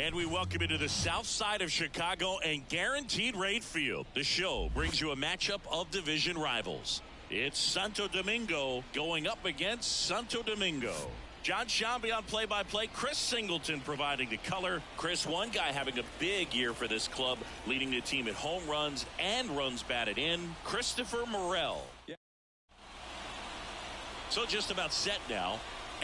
And we welcome you to the south side of Chicago and Guaranteed Rate Field. The show brings you a matchup of division rivals. It's Santo Domingo going up against Santo Domingo. John Shambi on play-by-play. Chris Singleton providing the color. Chris, one guy having a big year for this club, leading the team at home runs and runs batted in, Christopher Morel. Yeah. So just about set now.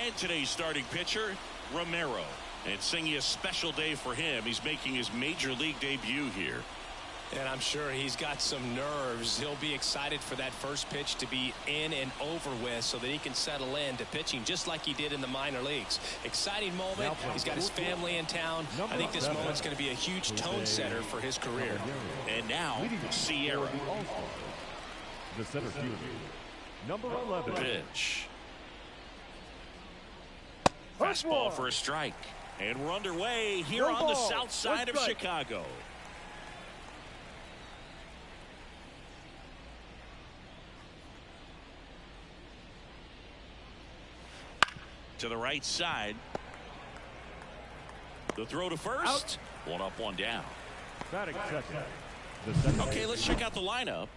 And today's starting pitcher, Romero. And it's singing a special day for him. He's making his major league debut here. And I'm sure he's got some nerves. He'll be excited for that first pitch to be in and over with so that he can settle in to pitching just like he did in the minor leagues. Exciting moment. He's got his family in town. I think this moment's going to be a huge tone setter for his career. And now, Sierra. The center fielder, number 11. Pitch. Fastball for a strike. And we're underway here on the south side of Chicago. To the right side. The throw to first. Out. One up, one down. Batting second. Okay, let's check out the lineup.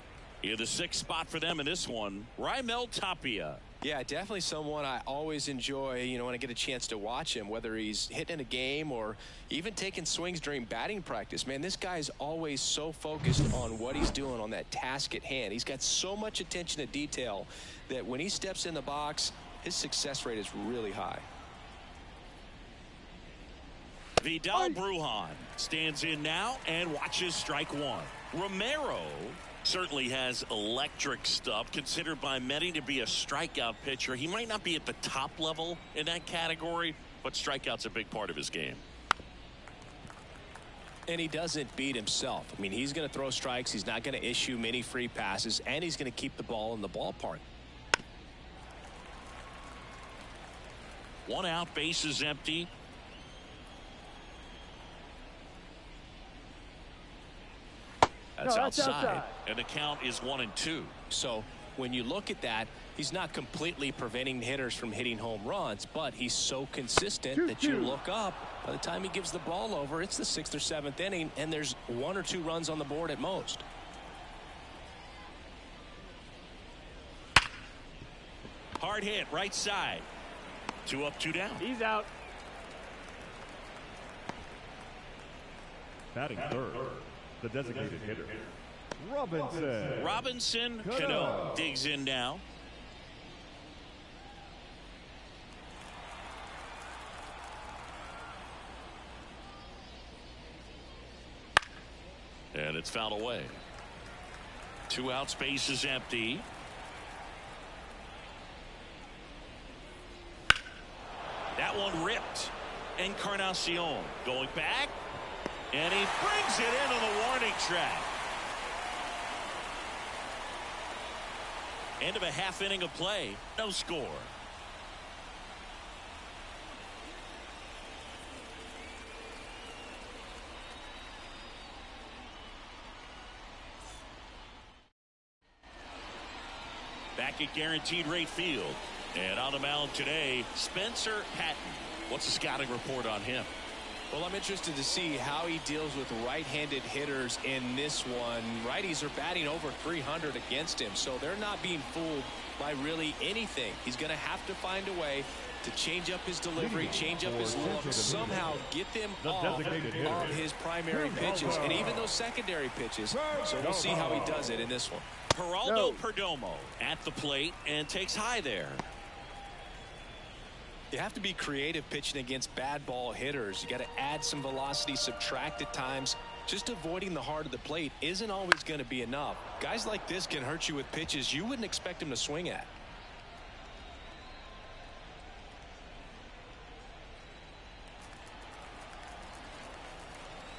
In the sixth spot for them in this one, Raimel Tapia. Yeah, definitely someone I always enjoy, when I get a chance to watch him, whether he's hitting a game or even taking swings during batting practice. Man, this guy's always so focused on what he's doing on that task at hand. He's got so much attention to detail that when he steps in the box, his success rate is really high. Vidal Brujan stands in now and watches strike one. Romero certainly has electric stuff, considered by many to be a strikeout pitcher. He might not be at the top level in that category, but strikeout's a big part of his game. And he doesn't beat himself. I mean, he's going to throw strikes. He's not going to issue many free passes, and he's going to keep the ball in the ballpark. One out, base is empty. That's outside. And the count is 1-2. So when you look at that, he's not completely preventing hitters from hitting home runs, but he's so consistent that you look up. By the time he gives the ball over, it's the 6th or 7th inning, and there's 1 or 2 runs on the board at most. Hard hit, right side. 2 up, 2 down. He's out. Batting third, the designated hitter, Robinson. Robinson Cano digs in now. And it's fouled away. 2 outs, base is empty. That one ripped. Encarnacion going back. And he brings it into the warning track. End of a half inning of play. No score. Back at Guaranteed Rate Field. And on the mound today, Spencer Patton. What's the scouting report on him? Well, I'm interested to see how he deals with right-handed hitters in this one. Righties are batting over 300 against him, so they're not being fooled by really anything. He's going to have to find a way to change up his delivery, change up his look, somehow get them off of his primary pitches and even those secondary pitches. So we'll see how he does it in this one. Geraldo Perdomo at the plate and takes high there. You have to be creative pitching against bad ball hitters. You got to add some velocity, subtract at times. Just avoiding the heart of the plate isn't always going to be enough. Guys like this can hurt you with pitches you wouldn't expect him to swing at.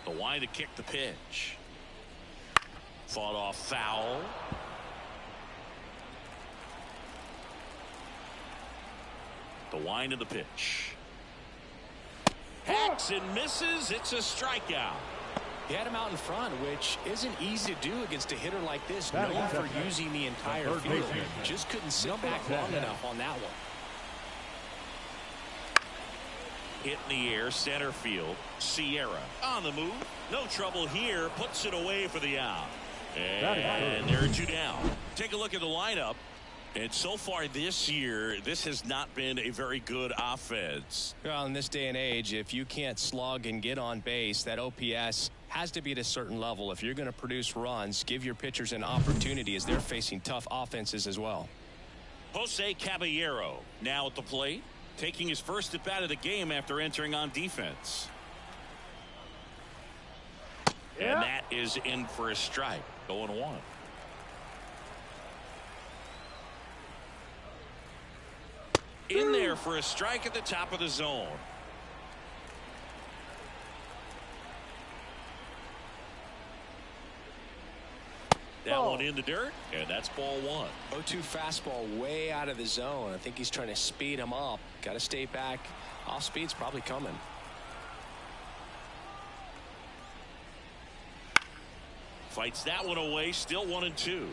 The wide to kick the pitch. Fought off foul. The wind of the pitch. Hacks and misses. It's a strikeout. He had him out in front, which isn't easy to do against a hitter like this, known for using the entire field. Just couldn't sit back long enough on that one. hit in the air, center field. Sierra on the move. No trouble here. Puts it away for the out. And there are 2 down. Take a look at the lineup. And so far this year, this has not been a very good offense. Well, in this day and age, if you can't slug and get on base, that OPS has to be at a certain level. If you're going to produce runs, give your pitchers an opportunity as they're facing tough offenses as well. Jose Caballero now at the plate, taking his first at bat of the game after entering on defense. And that is in for a strike. 0-1. In there for a strike at the top of the zone. That one in the dirt, and that's ball 1. 0-2 fastball way out of the zone. I think he's trying to speed him up. Got to stay back. Off speed's probably coming. Fights that one away. Still 1-2.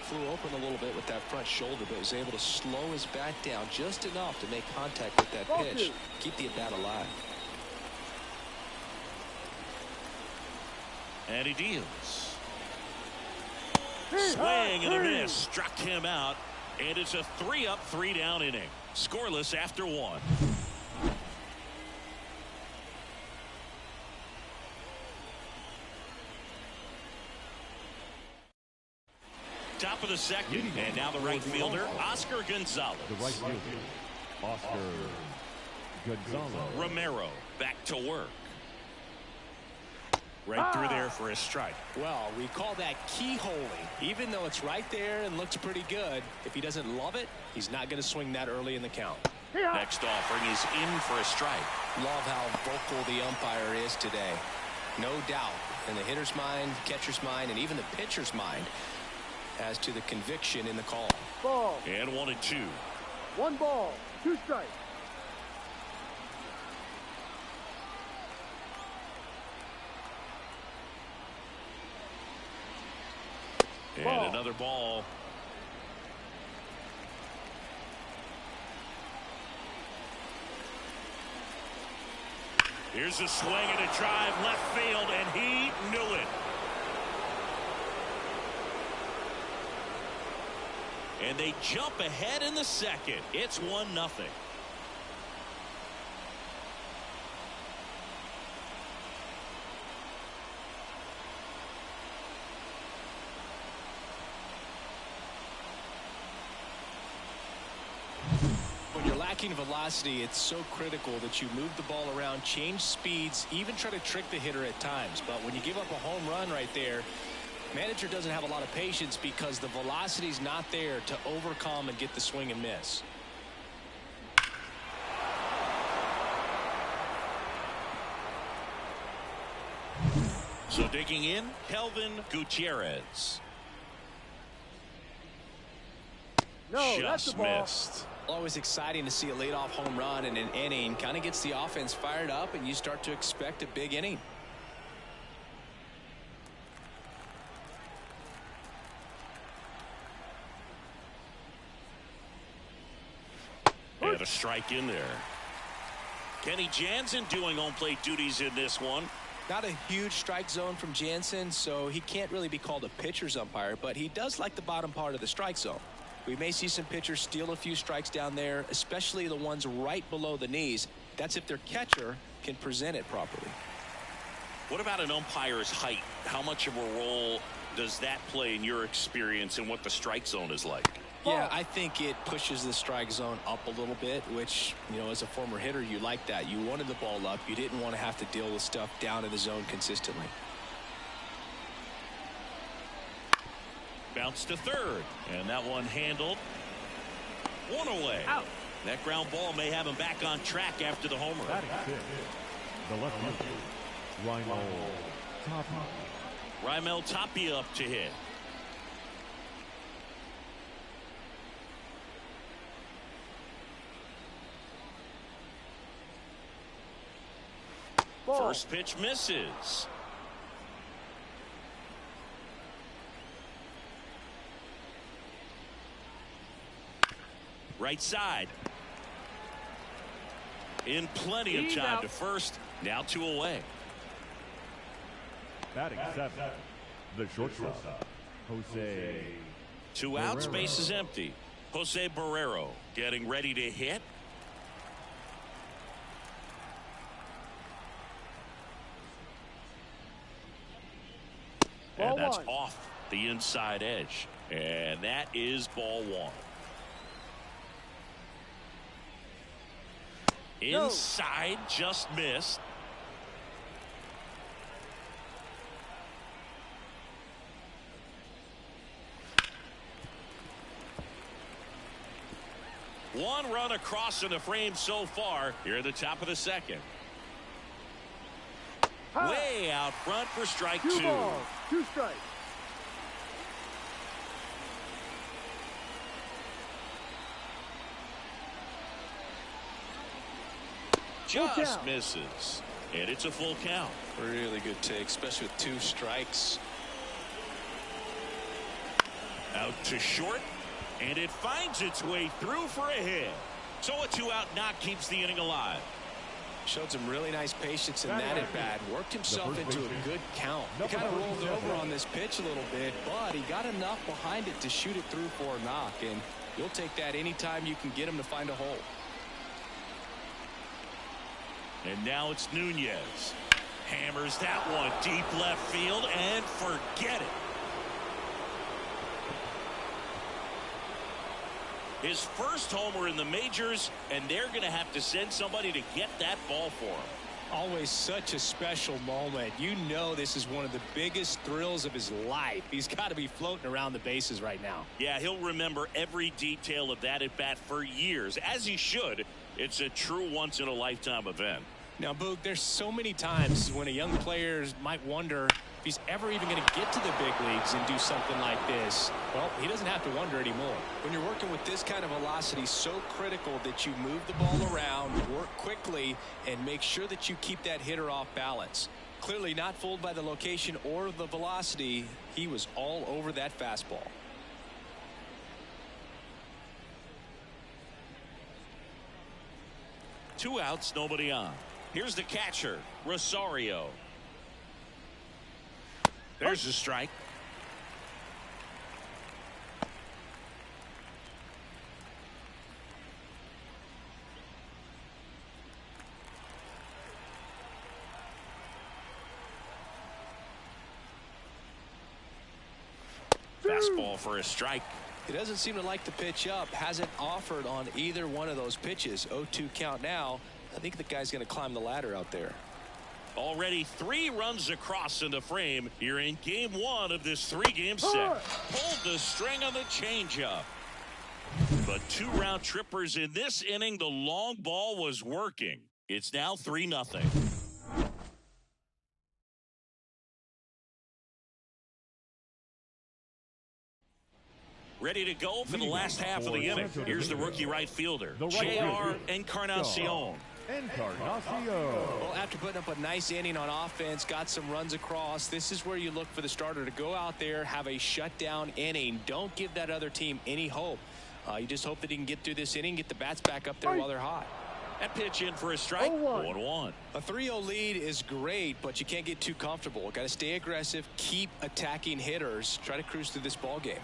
Flew open a little bit with that front shoulder, but was able to slow his bat down just enough to make contact with that pitch. Keep the at-bat alive. And he deals. Swing and a miss. Struck him out. And it's a 3-up, 3-down inning. Scoreless after 1. Top of the second, and now the right fielder, Oscar Gonzalez. The right fielder, Oscar Gonzalez. Romero back to work. Right through there for a strike. Well, we call that keyholing. Even though it's right there and looks pretty good, if he doesn't love it, he's not going to swing that early in the count. Next offering is in for a strike. Love how vocal the umpire is today. No doubt in the hitter's mind, catcher's mind, and even the pitcher's mind as to the conviction in the call. Ball. And 1-2. 1 ball, 2 strikes. And another ball. Here's a swing and a drive left field, and he knew it. And they jump ahead in the second. It's 1-0. When you're lacking velocity, it's so critical that you move the ball around, change speeds, even try to trick the hitter at times. But when you give up a home run right there, manager doesn't have a lot of patience because the velocity's not there to overcome and get the swing and miss. So digging in, Kelvin Gutierrez. No, that's the Just ball. missed. Always exciting to see a leadoff home run in an inning. Kind of gets the offense fired up, and you start to expect a big inning. And a strike in there. Kenny Jansen doing on-plate duties in this one. Not a huge strike zone from Jansen, so he can't really be called a pitcher's umpire, but he does like the bottom part of the strike zone. We may see some pitchers steal a few strikes down there, especially the ones right below the knees. That's if their catcher can present it properly. What about an umpire's height? How much of a role does that play in your experience and what the strike zone is like? Yeah, I think it pushes the strike zone up a little bit, which, you know, as a former hitter, you like that. You wanted the ball up. You didn't want to have to deal with stuff down in the zone consistently. Bounce to third, and that one handled. 1 away. Out. That ground ball may have him back on track after the homer. Batting 6, the left fielder, Raimel Tapia. Raimel Tapia up to hit. Ball. First pitch misses. Right side. In plenty of time to first. Now 2 away. Batting 7, the shortstop, Jose. 2 out, space is empty. Jose Barrero getting ready to hit. And that's off the inside edge. And that is ball 1. Inside, just missed. One run across in the frame so far here at the top of the second. Way out front for strike 2. 2 balls, 2 strikes. Just misses. And it's a full count. Really good take, especially with 2 strikes. Out to short. And it finds its way through for a hit. So a 2-out knock keeps the inning alive. Showed some really nice patience in that at bat. Worked himself into a good count. He kind of rolled over on this pitch a little bit, but he got enough behind it to shoot it through for a knock. And you'll take that anytime you can get him to find a hole. And now it's Nunez. Hammers that one deep left field and forget it. His first homer in the majors, and they're going to have to send somebody to get that ball for him. Always such a special moment. You know this is one of the biggest thrills of his life. He's got to be floating around the bases right now. Yeah, he'll remember every detail of that at bat for years, as he should. It's a true once-in-a-lifetime event. Now, Boog, there's so many times when a young player might wonder if he's ever even going to get to the big leagues and do something like this. Well, he doesn't have to wonder anymore. When you're working with this kind of velocity, so critical that you move the ball around, work quickly, and make sure that you keep that hitter off balance. Clearly not fooled by the location or the velocity. He was all over that fastball. Two outs, nobody on. Here's the catcher, Rosario. There's a strike. Fastball for a strike. He doesn't seem to like the pitch up. Hasn't offered on either one of those pitches. 0-2 count now. I think the guy's going to climb the ladder out there. Already 3 runs across in the frame here in game 1 of this 3-game set. Pulled the string on the changeup. But 2 round trippers in this inning. The long ball was working. It's now 3-0. Ready to go for the last half of the inning. Here's the rookie right fielder, J.R. Encarnacion. Well, after putting up a nice inning on offense, got some runs across, this is where you look for the starter to go out there, have a shutdown inning. Don't give that other team any hope. You just hope that he can get through this inning, get the bats back up there while they're hot. That pitch in for a strike. 1-1. A 3-0 lead is great, but you can't get too comfortable. Got to stay aggressive, keep attacking hitters, try to cruise through this ball game.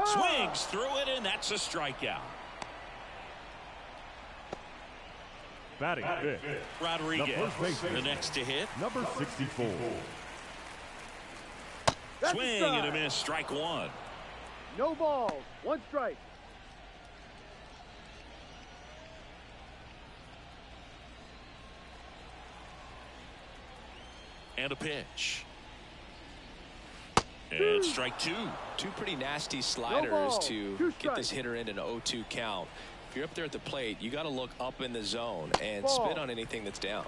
Swings through it, and that's a strikeout. Batting fifth, Rodriguez, the next to hit. Number 64. Swing and a miss, strike 1. No balls, 1 strike. And a pitch. And strike 2. 2 pretty nasty sliders to get this hitter in an 0-2 count. If you're up there at the plate, you got to look up in the zone and spit on anything that's down.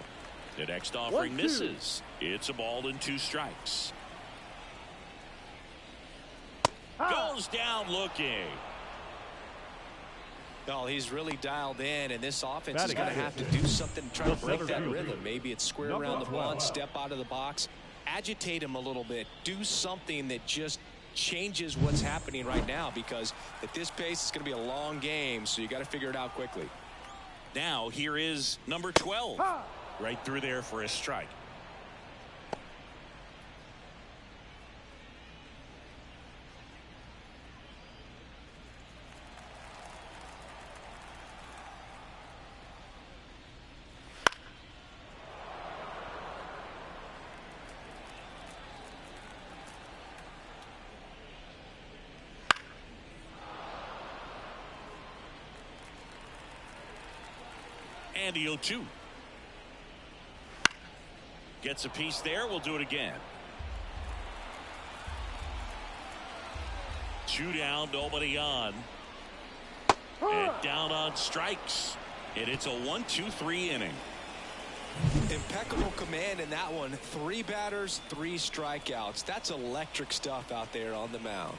The next offering misses. It's a ball and 2 strikes. Goes down looking. No, he's really dialed in, and this offense is going to have to do something to try to break that rhythm. Maybe it's square around the bunt, step out of the box, agitate him a little bit, do something that just changes what's happening right now, because at this pace, it's going to be a long game, so you got to figure it out quickly. Now, here is number 12. Right through there for a strike. And the 0-2. Gets a piece there. We'll do it again. 2 down, nobody on. And down on strikes. And it's a 1-2-3 inning. Impeccable command in that one. 3 batters, 3 strikeouts. That's electric stuff out there on the mound.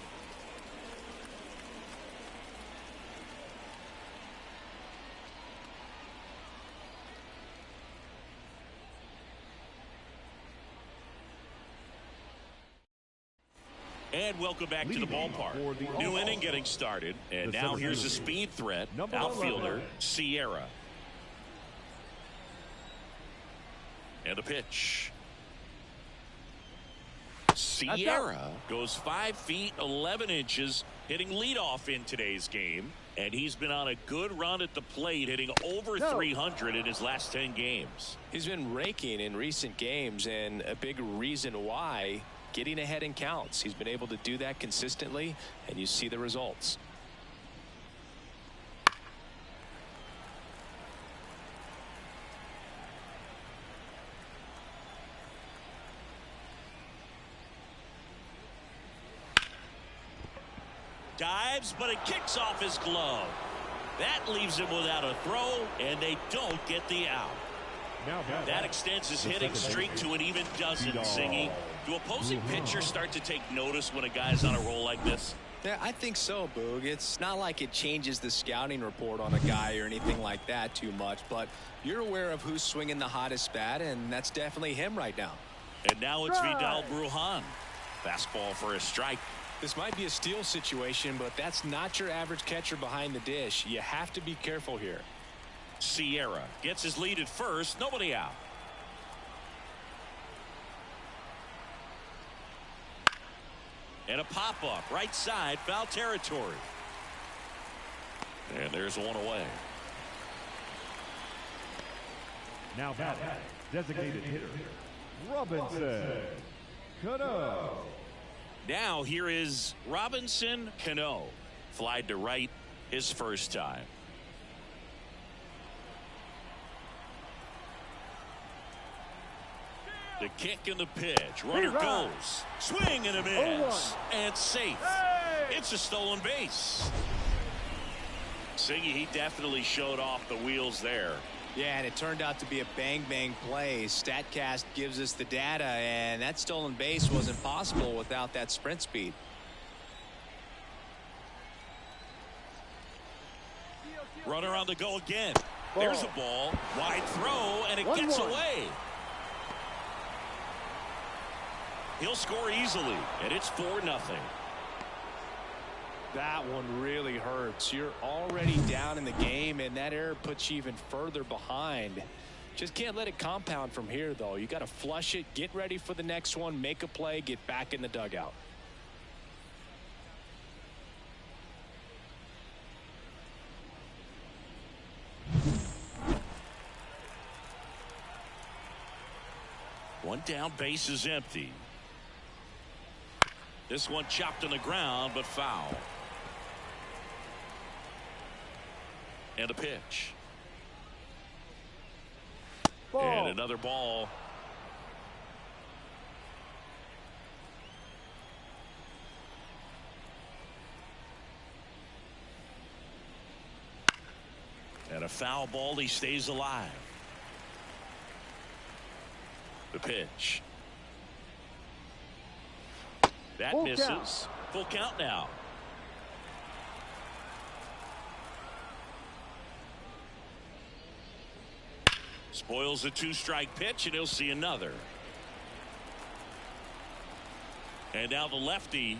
And welcome back to the ballpark. New inning getting started. And now here's a speed threat. Outfielder, Sierra. And a pitch. Sierra goes 5 feet 11 inches, hitting leadoff in today's game. And he's been on a good run at the plate, hitting over 300 in his last 10 games. He's been raking in recent games, and a big reason why, getting ahead in counts. He's been able to do that consistently, and you see the results. Dives, but it kicks off his glove. That leaves him without a throw, and they don't get the out. That extends his hitting streak to an even dozen, Singy. Do opposing pitchers start to take notice when a guy's on a roll like this? Yeah, I think so, Boog. It's not like it changes the scouting report on a guy or anything like that too much, but you're aware of who's swinging the hottest bat, and that's definitely him right now. And now it's Vidal Brujan. Fastball for a strike. This might be a steal situation, but that's not your average catcher behind the dish. You have to be careful here. Sierra gets his lead at first. Nobody out. And a pop-up right side, foul territory. And there's one away. Now batting, designated hitter, Robinson Cano. Now here is Robinson Cano. Flied to right his first time. The kick and the pitch. Runner goes. Swing and a miss. And safe. It's a stolen base. Singy, he definitely showed off the wheels there. Yeah, and it turned out to be a bang-bang play. StatCast gives us the data, and that stolen base wasn't possible without that sprint speed. Runner on the go again. There's a ball. Wide throw, and it gets away. He'll score easily, and it's 4-0. That one really hurts. You're already down in the game, and that error puts you even further behind. Just can't let it compound from here, though. You got to flush it, get ready for the next one, make a play, get back in the dugout. One down, base is empty. This one chopped on the ground, but foul. And a pitch. And another ball. And a foul ball. He stays alive. The pitch. That misses. Count. Full count now. Spoils a 2-strike pitch, and he'll see another. And now the lefty.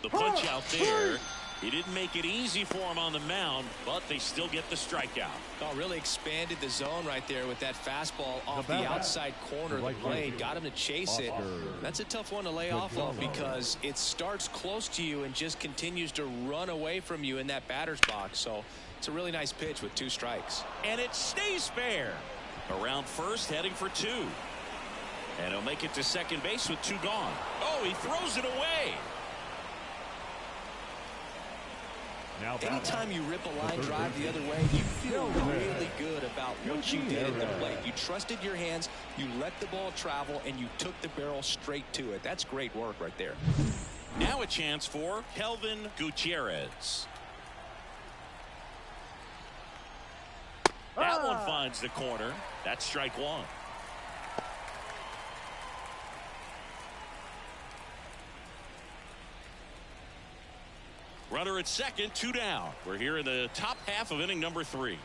The punch out there. He didn't make it easy for him on the mound, but they still get the strikeout. Oh, really expanded the zone right there with that fastball off the outside corner of the plate. Got him to chase it. That's a tough one to lay off of because it starts close to you and just continues to run away from you in that batter's box. So it's a really nice pitch with 2 strikes. And it stays fair. Around first, heading for 2. And he'll make it to second base with 2 gone. Oh, he throws it away. Anytime you rip a line drive the other way, you feel really good about what you did at the plate. You trusted your hands, you let the ball travel, and you took the barrel straight to it. That's great work right there. Now a chance for Kelvin Gutierrez. That one finds the corner. That's strike 1. Runner at second, 2 down. We're here in the top half of inning number 3.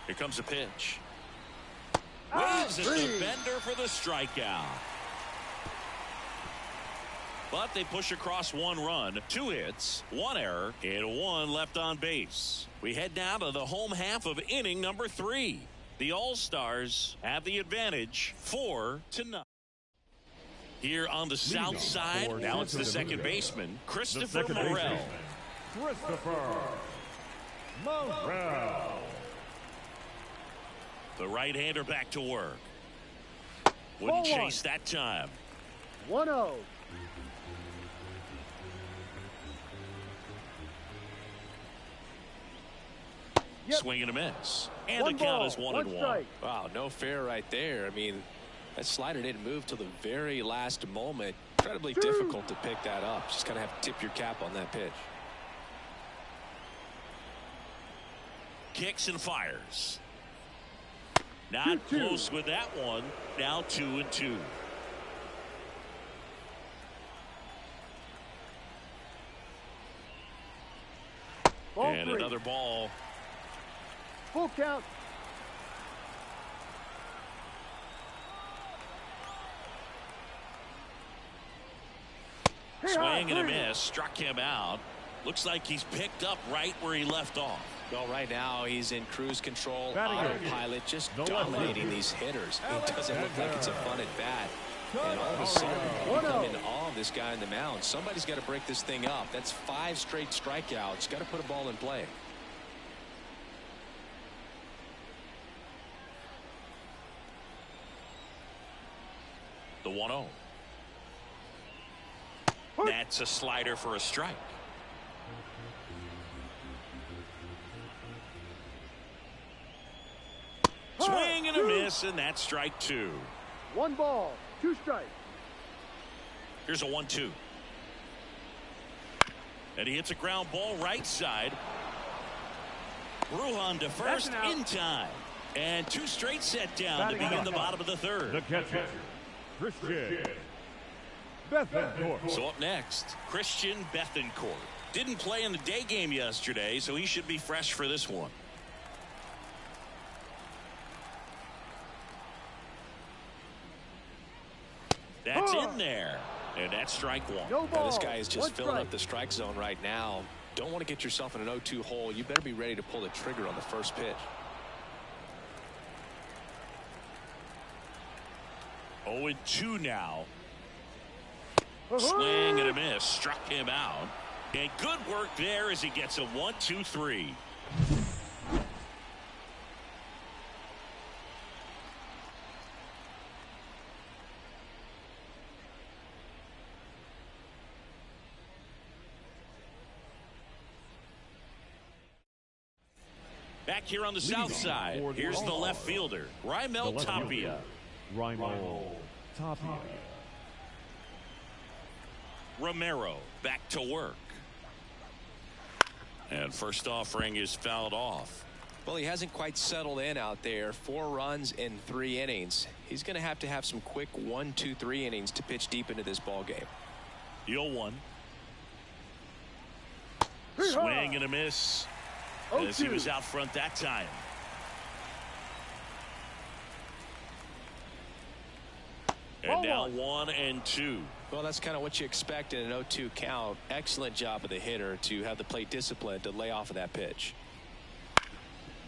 Here comes a pitch. Waves at the bender for the strikeout. But they push across 1 run, 2 hits, 1 error, and 1 left on base. We head now to the home half of inning number 3. The All-Stars have the advantage 4-0. Here on the south side, now it's the second baseman, Christopher Morel. Christopher Morel. The right-hander back to work. Wouldn't chase that time. 1-0. Swing and a miss. And the count is 1-1. Wow, no fair right there. I mean, that slider didn't move till the very last moment. Incredibly difficult to pick that up. Just kind of have to tip your cap on that pitch. Kicks and fires. Not close with that one. Now 2-2. And another ball. Full count. Swing and a miss. Struck him out. Looks like he's picked up right where he left off. Well, right now he's in cruise control, autopilot, just dominating these hitters. It doesn't look like it's a fun at bat. And all of a sudden, you become in awe of this guy on the mound. Somebody's got to break this thing up. That's 5 straight strikeouts. Got to put a ball in play. The 1-0. That's a slider for a strike. Swing and a miss, and that's strike 2. 1 ball, 2 strikes. Here's a 1-2. And he hits a ground ball right side. Brujan to first in time. And 2 straight set down to begin the bottom of the 3rd. The catcher, Christian Bethancourt. So up next, Christian Bethancourt. Didn't play in the day game yesterday, so he should be fresh for this one. That's in there. And that's strike 1. No ball. Now, this guy is just filling up the strike zone right now. Don't want to get yourself in an 0-2 hole. You better be ready to pull the trigger on the first pitch. 0-2 now. Swing and a miss. Struck him out. And good work there as he gets a 1-2-3. Back here on the south side, here's the left fielder, Raimel Tapia. Raimel Tapia. Romero back to work. And first offering is fouled off. Well, he hasn't quite settled in out there. 4 runs in 3 innings. He's going to have some quick 1, 2, 3 innings to pitch deep into this ball game. 0-1. Swing and a miss as he was out front that time. And now 1-2. Well, that's kind of what you expect in an 0-2 count. Excellent job of the hitter to have the plate discipline to lay off of that pitch.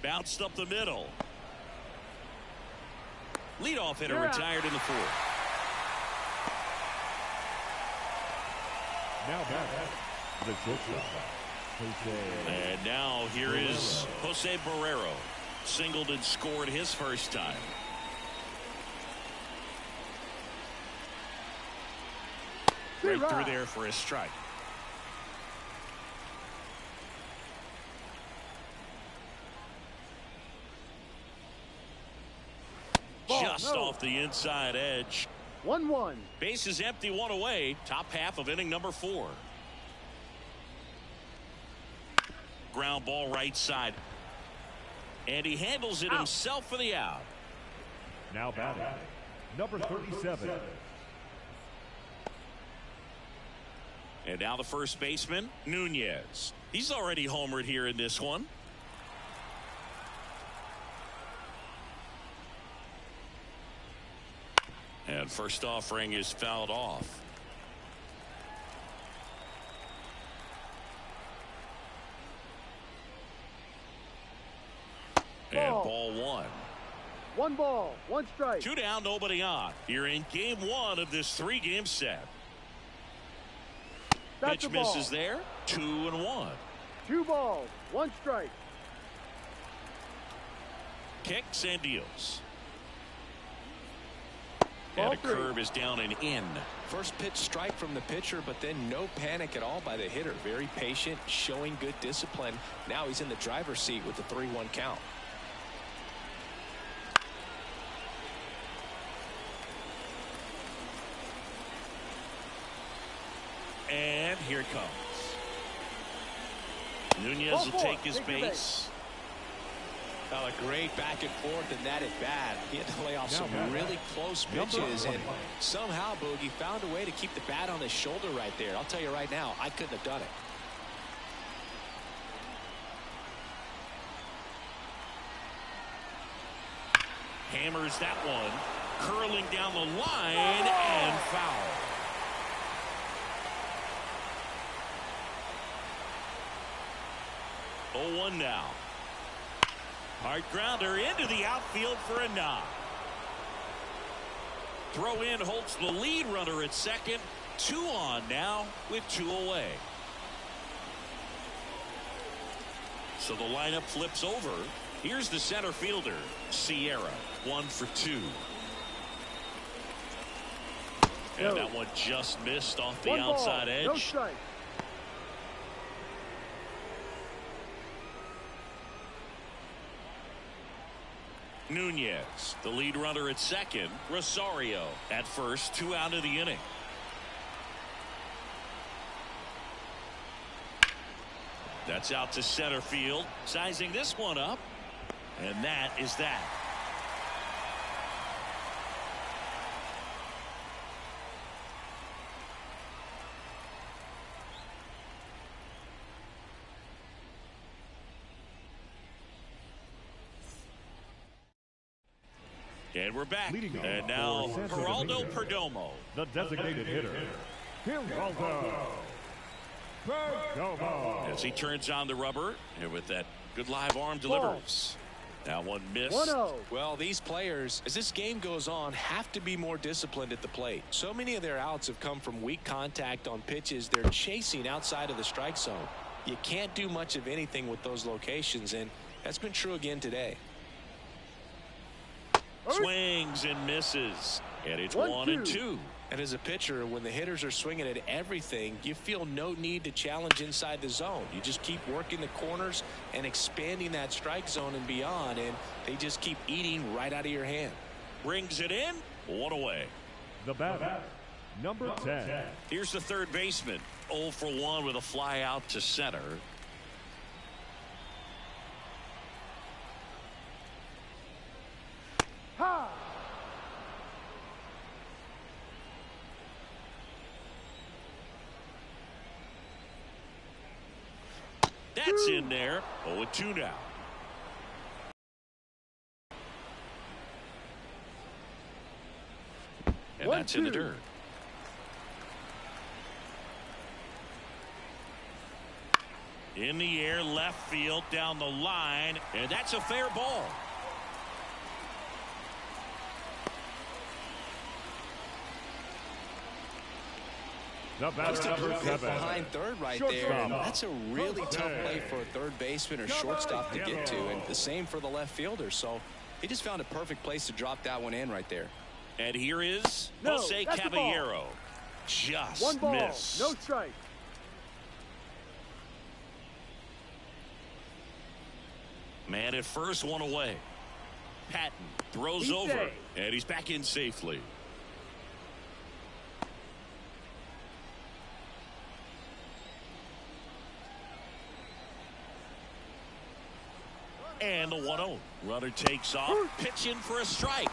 Bounced up the middle. Leadoff hitter retired in the 4th. Now back, the shortstop, Jose. And now here is Jose Barrero. Singled and scored his first time. Right through there for a strike. Just off the inside edge. 1-1. Base is empty, 1 away. Top half of inning number 4. Ground ball right side. And he handles it himself for the out. Now batting, number 37. And now the first baseman, Nunez. He's already homered here in this one. And first offering is fouled off. And ball 1. 1 ball, 1 strike. 2 down, nobody on. You're in game 1 of this 3-game set. Pitch misses there. 2-1. 2 balls, 1 strike. Kicks and deals. Ball And a curve is down and in. First pitch strike from the pitcher, but then no panic at all by the hitter. Very patient, showing good discipline. Now he's in the driver's seat with the 3-1 count. And here it comes. Nunez will take his base. A great back and forth, and that at bat. He had to lay off some really close pitches, and somehow Boogie found a way to keep the bat on his shoulder right there. I'll tell you right now, I couldn't have done it. Hammers that one, curling down the line and foul. Oh, 1 now. Hard grounder into the outfield for a knock. Throw in holds the lead runner at second. 2 on now with 2 away. So the lineup flips over. Here's the center fielder, Sierra, 1 for 2. And that one just missed off the outside edge. No strike. Nunez, the lead runner at second. Rosario at first. 2 out of the inning. That's out to center field. Sizing this one up. And that is that. And we're back. And now Geraldo Perdomo, the designated hitter, Geraldo Perdomo. as he turns on the rubber, and with that good live arm delivers. Now one missed. 1-0. Well, these players, as this game goes on, have to be more disciplined at the plate. So many of their outs have come from weak contact on pitches they're chasing outside of the strike zone. You can't do much of anything with those locations, and that's been true again today. Swings and misses. And it's 1-2. And as a pitcher, when the hitters are swinging at everything, you feel no need to challenge inside the zone. You just keep working the corners and expanding that strike zone and beyond, and they just keep eating right out of your hand. Brings it in. 1 away. The batter, number 10. Here's the third baseman. 0 for 1 with a fly out to center. That's in there. 0-2 now. And that's in the dirt. In the air, left field, down the line, and that's a fair ball. The batter, number 7. Behind third right there. That's a really tough play for a third baseman or shortstop to get to, and the same for the left fielder. So he just found a perfect place to drop that one in right there. And here is Jose Caballero. Just one ball, missed. no strike. Man at first, one away. Patton throws over, and he's back in safely. And the 1-0. Runner takes off, pitch in for a strike.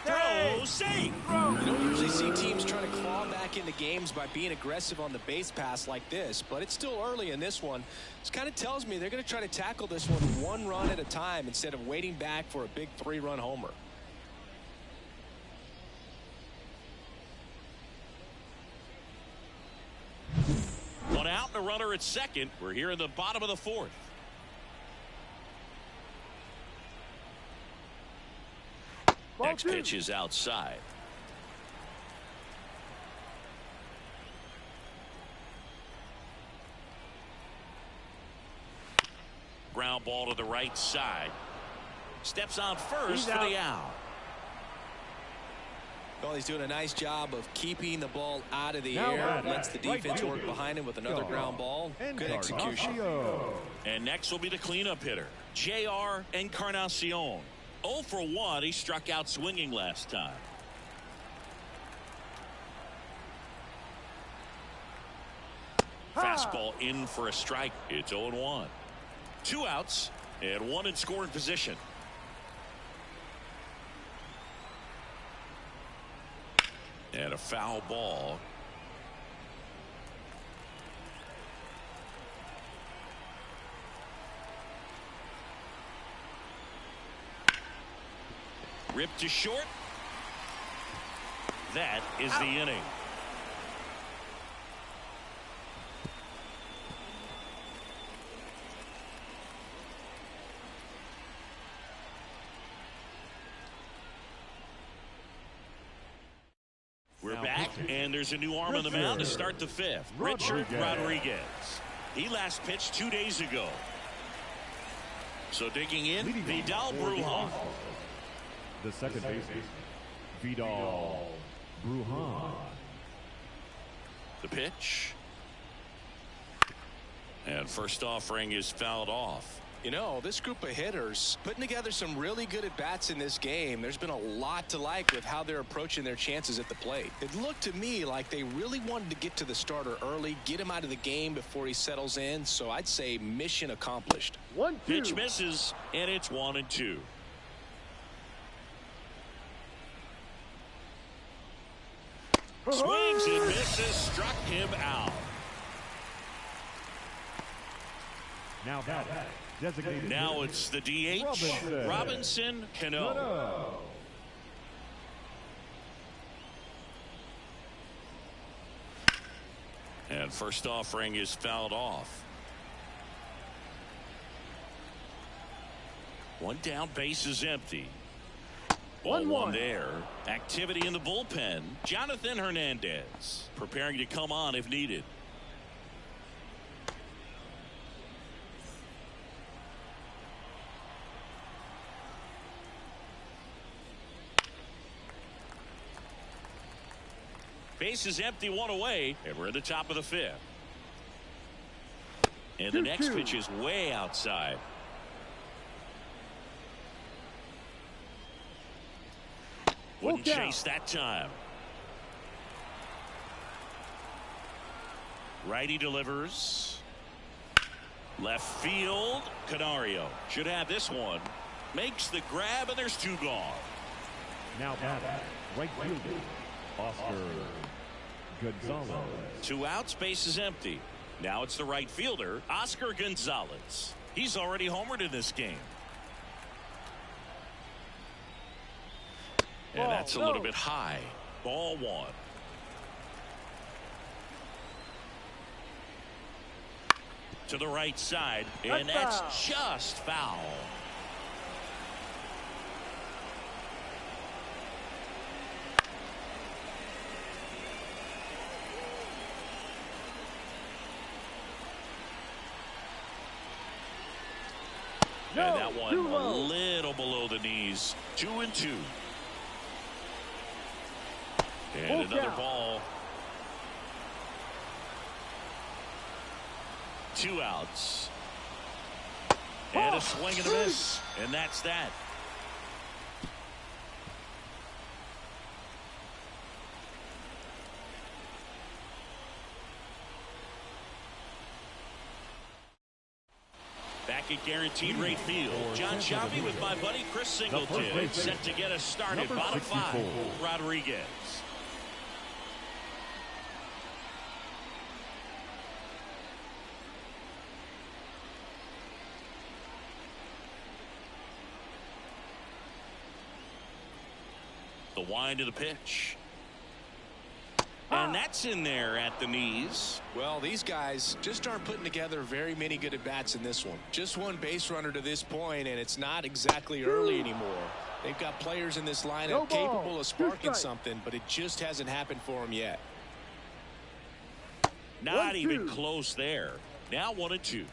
Throw, safe. You don't usually see teams trying to claw back into games by being aggressive on the base pass like this, but it's still early in this one. This kind of tells me they're going to try to tackle this one run at a time instead of waiting back for a big 3-run homer. One out and a runner at second. We're here in the bottom of the 4th. Next pitch is outside. Ground ball to the right side. Steps on first for the out. Well, he's doing a nice job of keeping the ball out of the air. Lets the defense work behind him with another ground ball. Good execution. And next will be the cleanup hitter, J.R. Encarnacion. 0 for 1. He struck out swinging last time. Fastball in for a strike. It's 0-1. 2 outs and 1 in scoring position. And a foul ball. Ripped to short. That is the inning. We're back, and there's a new arm on the mound to start the 5th. Richard Rodriguez. He last pitched 2 days ago. So digging in, Vidal Brujan. The second baseman, Vidal Brujan. The pitch. And first offering is fouled off. You know, this group of hitters putting together some really good at-bats in this game. There's been a lot to like with how they're approaching their chances at the plate. It looked to me like they really wanted to get to the starter early, get him out of the game before he settles in. So I'd say mission accomplished. 1-2. Pitch misses, and it's 1-2. Swings and misses, struck him out. Now batting, designated. Now it's the DH, Robinson Cano. And first offering is fouled off. 1 down, base is empty. 1-1 there. Activity in the bullpen. Jonathan Hernandez preparing to come on if needed. Base is empty, 1 away, and we're at the top of the 5th. And the next pitch is way outside. Wouldn't chase that time. Righty delivers. Left field. Canario should have this one. Makes the grab, and there's 2 gone. Now batting, right fielder, Oscar Gonzalez. 2 outs, base is empty. Now it's the right fielder, Oscar Gonzalez. He's already homered in this game. And that's a little bit high. Ball one. To the right side, and that's just foul. And that one a little below the knees. 2-2. And another ball. 2 outs. And a swing and a miss. And that's that. Back at guaranteed rate field, John Sciambi with my buddy Chris Singleton. Set to get us started. Bottom 5, Rodriguez. The wind of the pitch. And that's in there at the knees. Well, these guys just aren't putting together very many good at-bats in this one. Just one base runner to this point, and it's not exactly early anymore. They've got players in this lineup capable of sparking something, but it just hasn't happened for them yet. Not even close there. Now 1-2.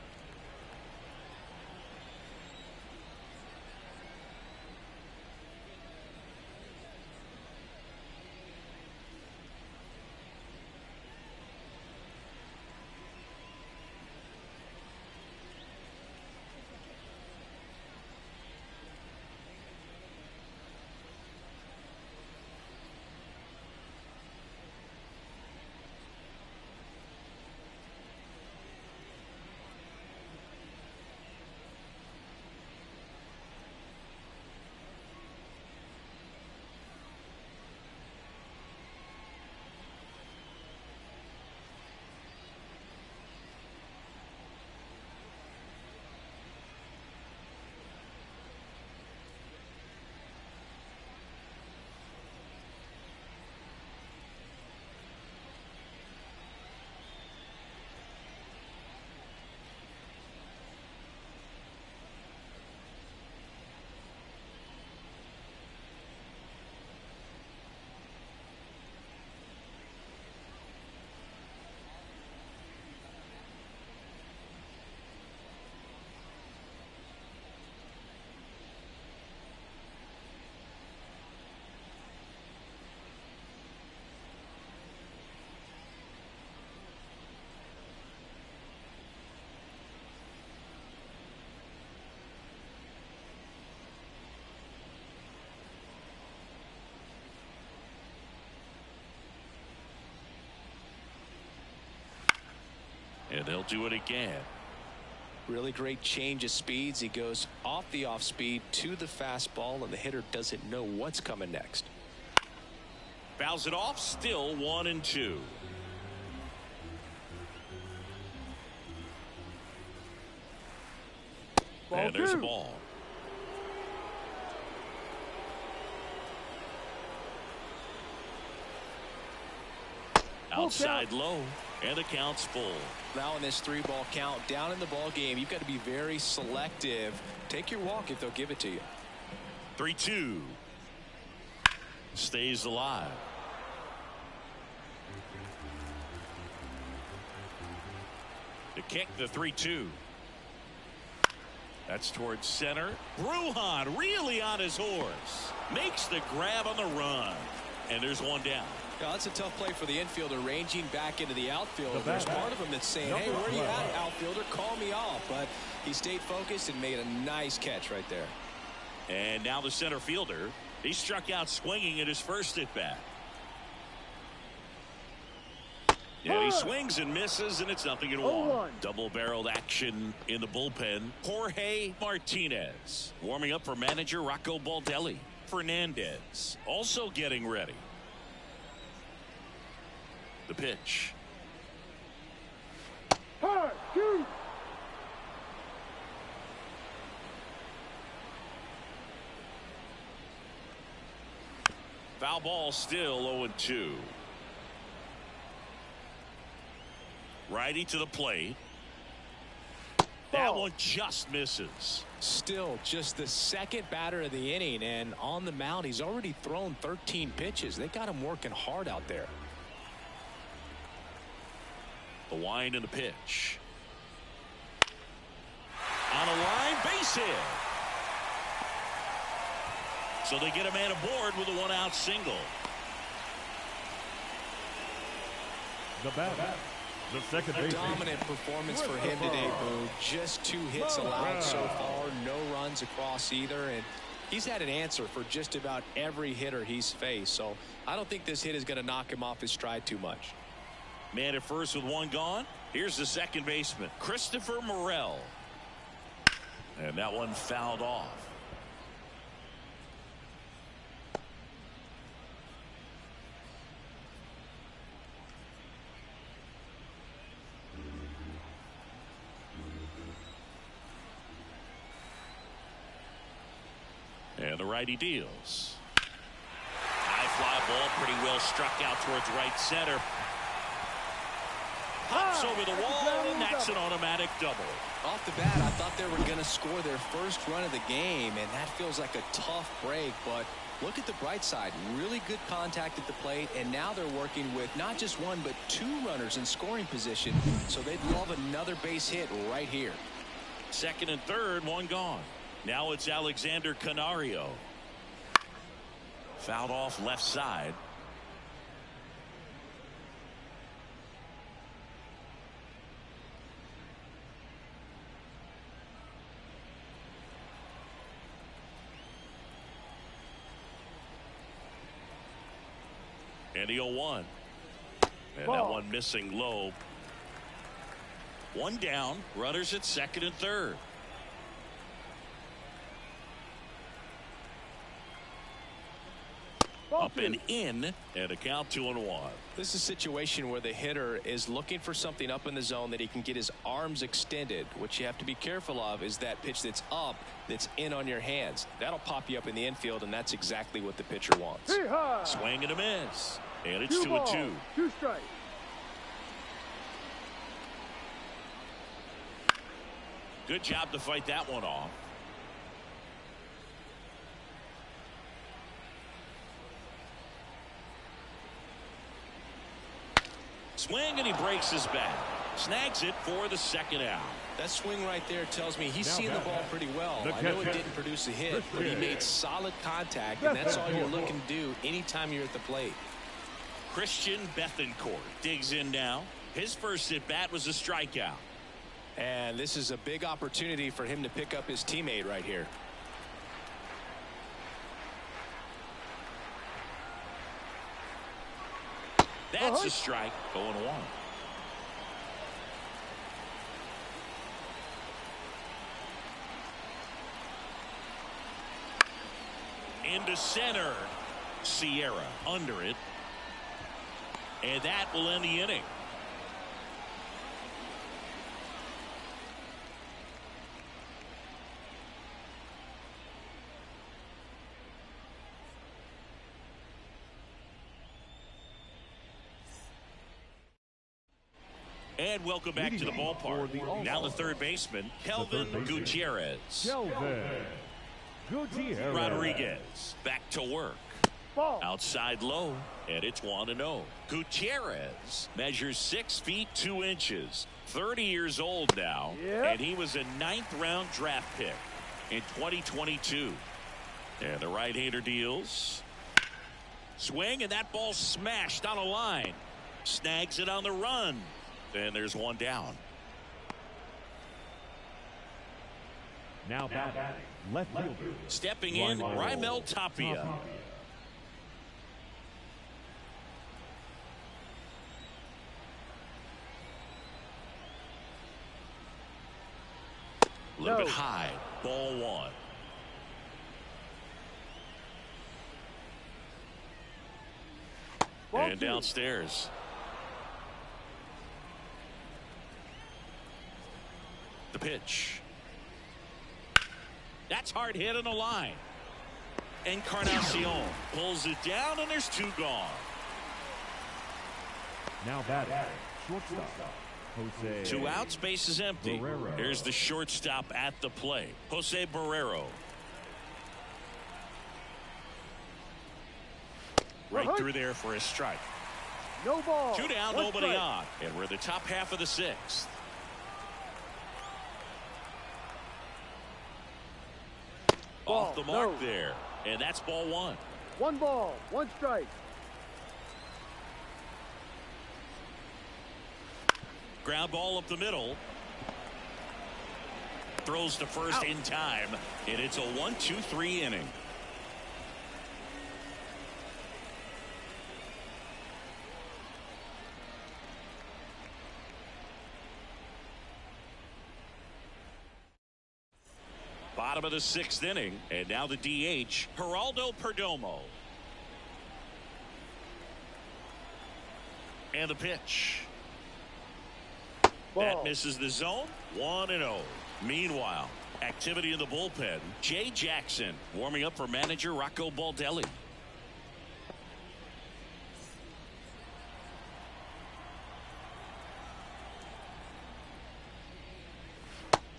And they'll do it again. Really great change of speeds. He goes off the off speed to the fastball, and the hitter doesn't know what's coming next. Fouls it off. Still 1-2. And there's a ball. Outside low, and the count's full. Now in this 3-ball count, down in the ball game, you've got to be very selective. Take your walk if they'll give it to you. 3-2. Stays alive. The kick, the 3-2. That's towards center. Brujan really on his horse. Makes the grab on the run. And there's one down. Yeah, that's a tough play for the infielder, ranging back into the outfield. There's part of him that's saying, hey, where are you at, outfielder? Call me off. But he stayed focused and made a nice catch right there. And now the center fielder. He struck out swinging in his first at-bat. Yeah, he swings and misses, and it's 0-1. Double-barreled action in the bullpen. Jorge Martinez warming up for manager Rocco Baldelli. Fernandez also getting ready. The pitch. 2. Foul ball, still 0-2. Righty to the plate. That one just misses. Still just the second batter of the inning, and on the mound he's already thrown 13 pitches. They got him working hard out there. The wind and the pitch. On a line, base hit. So they get a man aboard with a 1-out single. The batter, the second baseman. Dominant performance for him today, Boo. Just 2 hits allowed so far, no runs across either, and he's had an answer for just about every hitter he's faced. So I don't think this hit is going to knock him off his stride too much. Man at first with 1 gone. Here's the second baseman, Christopher Morel. And that one fouled off. And the righty deals. High fly ball, pretty well struck out towards right center. Hops over the wall, and that's an automatic double. Off the bat, I thought they were going to score their first run of the game, and that feels like a tough break. But look at the bright side. Really good contact at the plate, and now they're working with not just 1 but 2 runners in scoring position. So they'd love another base hit right here. Second and third, 1 gone. Now it's Alexander Canario. Fouled off left side. And the 0-1. And that one missing low. 1 down. Runners at second and third. Up and in, and a count 2-1. This is a situation where the hitter is looking for something up in the zone that he can get his arms extended. What you have to be careful of is that pitch that's up, that's in on your hands. That'll pop you up in the infield, and that's exactly what the pitcher wants. Swing and a miss. And it's 2-2. 2 strikes. Good job to fight that one off. Swing, and he breaks his bat. Snags it for the second out. That swing right there tells me he's seen the ball pretty well. I know it didn't produce a hit, but he made solid contact, and that's all you're looking to do anytime you're at the plate. Christian Bethancourt digs in now. His first at bat was a strikeout. And this is a big opportunity for him to pick up his teammate right here. That's a strike. 0-1. Into center. Sierra under it. And that will end the inning. And welcome back to the ballpark. Now the third baseman, Kelvin Gutierrez. Kelvin Gutierrez. Rodriguez back to work. Outside low, and it's 1-0. Gutierrez measures 6 feet 2 inches, 30 years old now, and he was a 9th-round draft pick in 2022. And the right-hander deals. Swing, and that ball smashed on a line. Snags it on the run. And there's 1 down. Now batting, left fielder. Stepping in, Raimel Tapia. A little bit high. Ball 1. And downstairs. The pitch. That's hard hit on the line. Encarnacion pulls it down, and there's 2 gone. Now batting, shortstop, Jose. 2 outs, base is empty. Barrero. Here's the shortstop at the plate, Jose Barrero. Right through there for a strike. No ball. 2 down, 1 nobody strike. on. And we're the top half of the 6th. Off the mark no. there. And that's ball 1. 1 ball, 1 strike. Ground ball up the middle. Throws to first in time. And it's a 1-2-3 inning. Bottom of the 6th inning, and now the DH, Geraldo Perdomo. And the pitch. Ball. That misses the zone. 1-0. Meanwhile, activity in the bullpen. Jay Jackson warming up for manager Rocco Baldelli.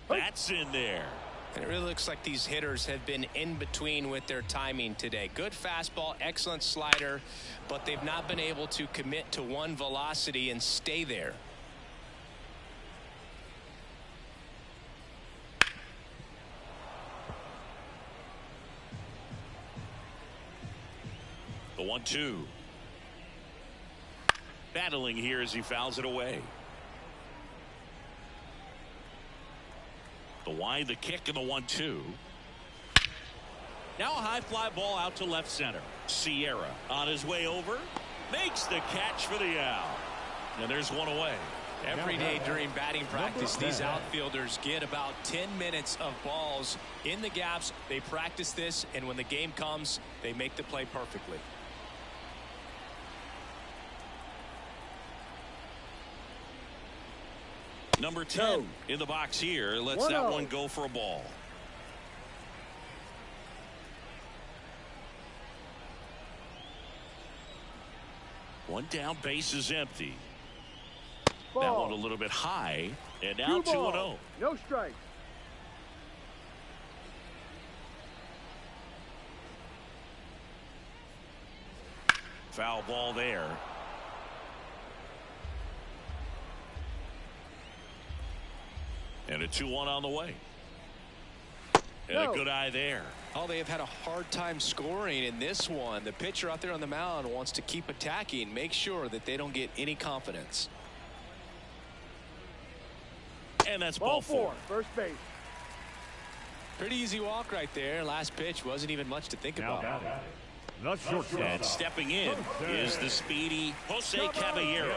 That's in there. And it really looks like these hitters have been in between with their timing today. Good fastball, excellent slider, but they've not been able to commit to one velocity and stay there. The 1-2. Battling here as he fouls it away. The wide, the kick, and the 1-2. Now a high fly ball out to left center. Sierra on his way over. Makes the catch for the out. And there's one away. Every day during batting practice, these outfielders get about 10 minutes of balls in the gaps. They practice this, and when the game comes, they make the play perfectly. Number 10 in the box here. Lets that one go for a ball. One down, base is empty. Ball. That one a little bit high. And now 2-0. No strike. Foul ball there. And a 2-1 on the way. And a good eye there. Oh, they have had a hard time scoring in this one. The pitcher out there on the mound wants to keep attacking, make sure that they don't get any confidence. And that's ball 4. First base. Pretty easy walk right there. Last pitch wasn't even much to think about. The shortstop. And stepping in is the speedy Jose Caballero.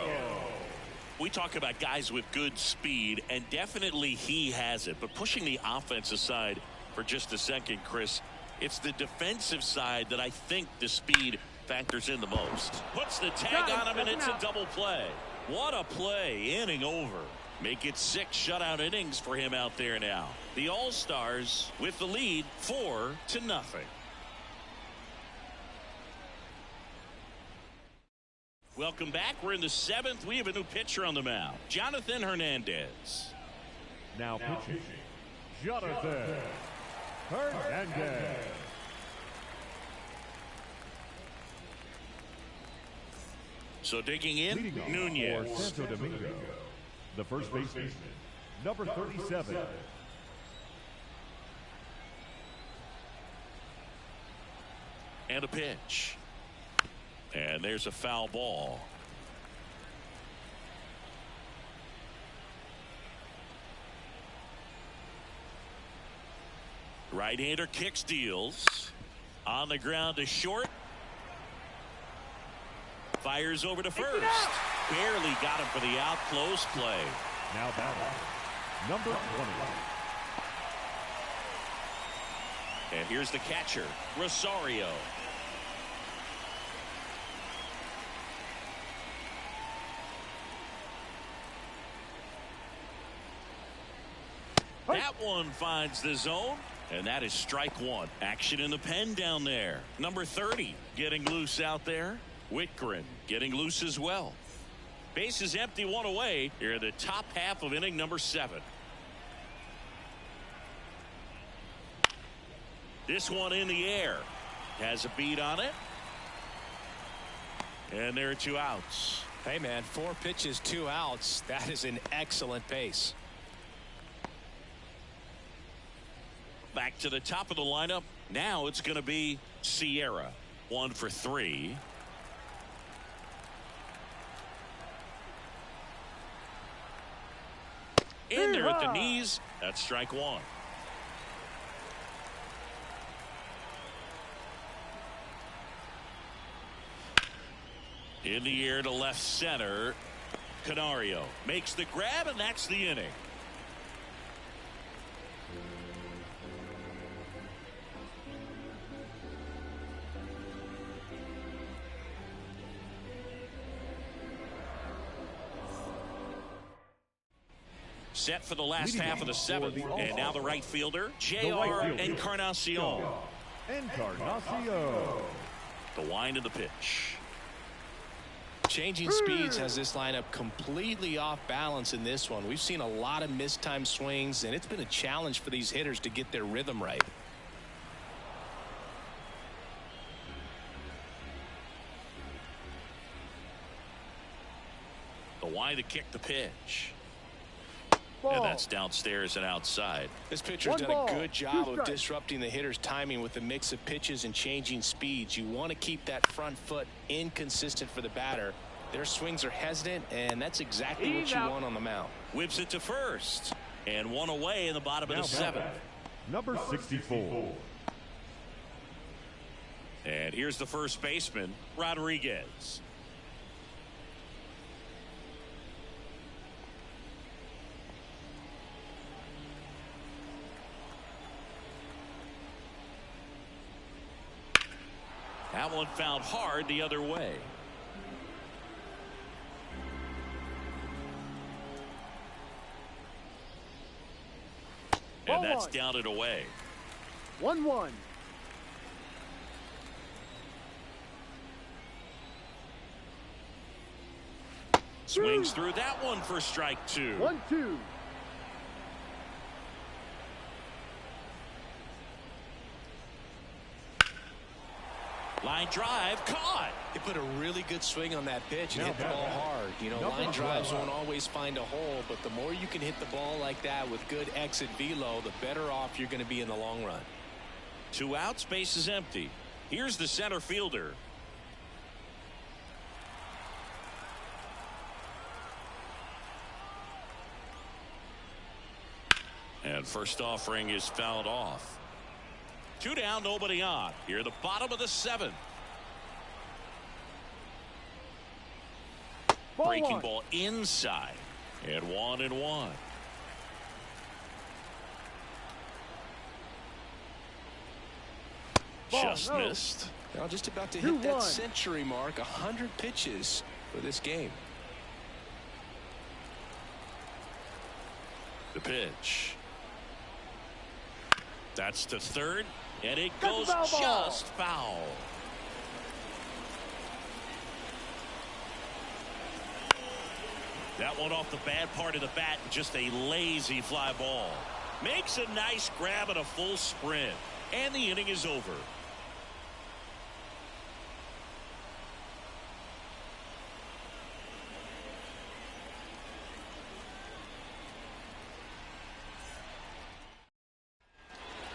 We talk about guys with good speed, and definitely he has it. But pushing the offense aside for just a second, Chris, it's the defensive side that I think the speed factors in the most. Puts the tag on him, and it's a double play. What a play. Inning over. Make it 6 shutout innings for him out there now. The All-Stars with the lead 4-0. Welcome back. We're in the 7th. We have a new pitcher on the mound, Jonathan Hernandez. Now pitching, Jonathan Hernandez. So digging in, Leading off Nunez. for Santo Domingo, the first baseman, number 37. And a pitch. And there's a foul ball. Right-hander kicks, deals. On the ground to short. Fires over to first. Barely got him for the out. Close play. Now batting, number 20. And here's the catcher, Rosario. That one finds the zone, and that is strike one. Action in the pen down there. Number 30 getting loose out there. Whitgren getting loose as well. Base is empty, one away. Here in the top half of inning number 7. This one in the air. Has a beat on it. And there are 2 outs. Hey, man, 4 pitches, 2 outs. That is an excellent pace. Back to the top of the lineup. Now it's going to be Sierra. 1 for 3. In there at the knees. That's strike one. In the air to left center. Canario makes the grab, and that's the inning. Set for the last half of the 7th, and now the right fielder, J.R. Encarnacion. The wind of the pitch. Changing speeds has this lineup completely off balance in this one. We've seen a lot of mistimed swings, and it's been a challenge for these hitters to get their rhythm right. The wind to kick the pitch. Ball. And that's downstairs and outside. This pitcher's done a good job of disrupting the hitter's timing with a mix of pitches and changing speeds. You want to keep that front foot inconsistent for the batter. Their swings are hesitant, and that's exactly what you want on the mound. Whips it to first, and one away in the bottom of the 7th. Number 64. And here's the first baseman, Rodriguez. That one fouled hard the other way. And that's down and away. 1-1. Swings through that one for strike 2. 1-2. Line drive, caught. He put a really good swing on that pitch and hit the ball hard. You know, line drives won't always find a hole, but the more you can hit the ball like that with good exit velo, the better off you're going to be in the long run. 2 outs, base is empty. Here's the center fielder. And first offering is fouled off. 2 down, nobody on. Here at the bottom of the 7th. Breaking ball inside. And 1-1. Just missed. Now just about to hit that century mark. 100 pitches for this game. The pitch. That's to third. And it goes just foul. That one off the bad part of the bat. Just a lazy fly ball. Makes a nice grab at a full sprint. And the inning is over.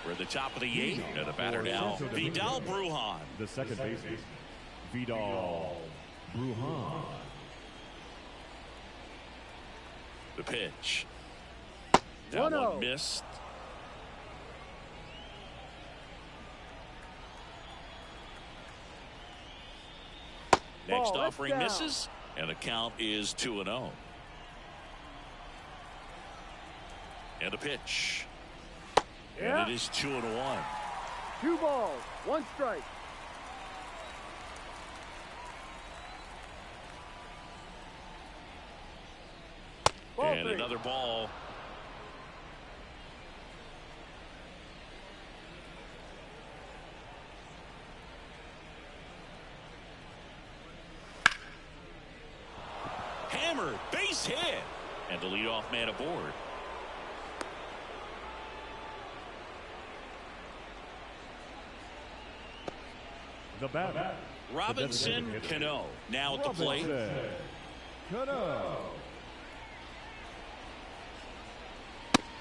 We're at the top of the 8th, and the batter now, Vidal Brujan. The second baseman, Vidal Brujan. The pitch. That one missed. Next offering misses, and the count is 2-0. And the pitch. And it is 2-1. 2 balls, 1 strike. And another ball. hammered. Base hit. And the leadoff man aboard. The batter, Robinson Cano now at the plate. Cano.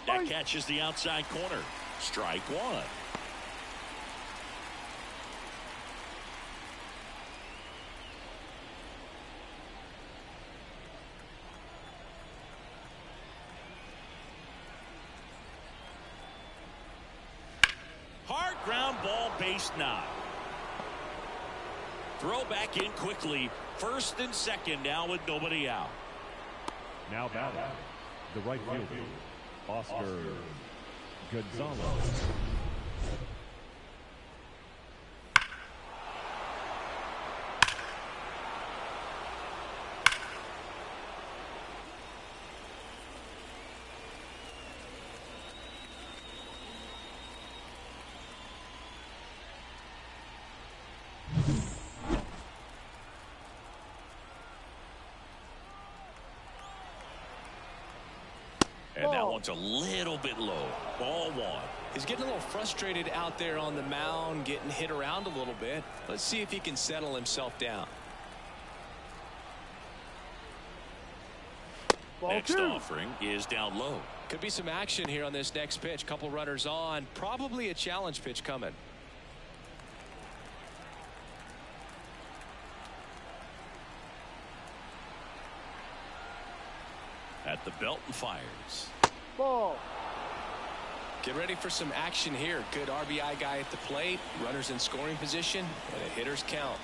That catches the outside corner. Strike one. Hard ground ball, base knock. Throw back in quickly. First and second now with nobody out. Now batting, the right fielder, Oscar Gonzalez. And that one's a little bit low. Ball one. He's getting a little frustrated out there on the mound, getting hit around a little bit. Let's see if he can settle himself down. Next offering is down low. Could be some action here on this next pitch. Couple runners on. Probably a challenge pitch coming. At the belt and fires. Ball. Get ready for some action here. Good RBI guy at the plate. Runners in scoring position. And a hitter's count.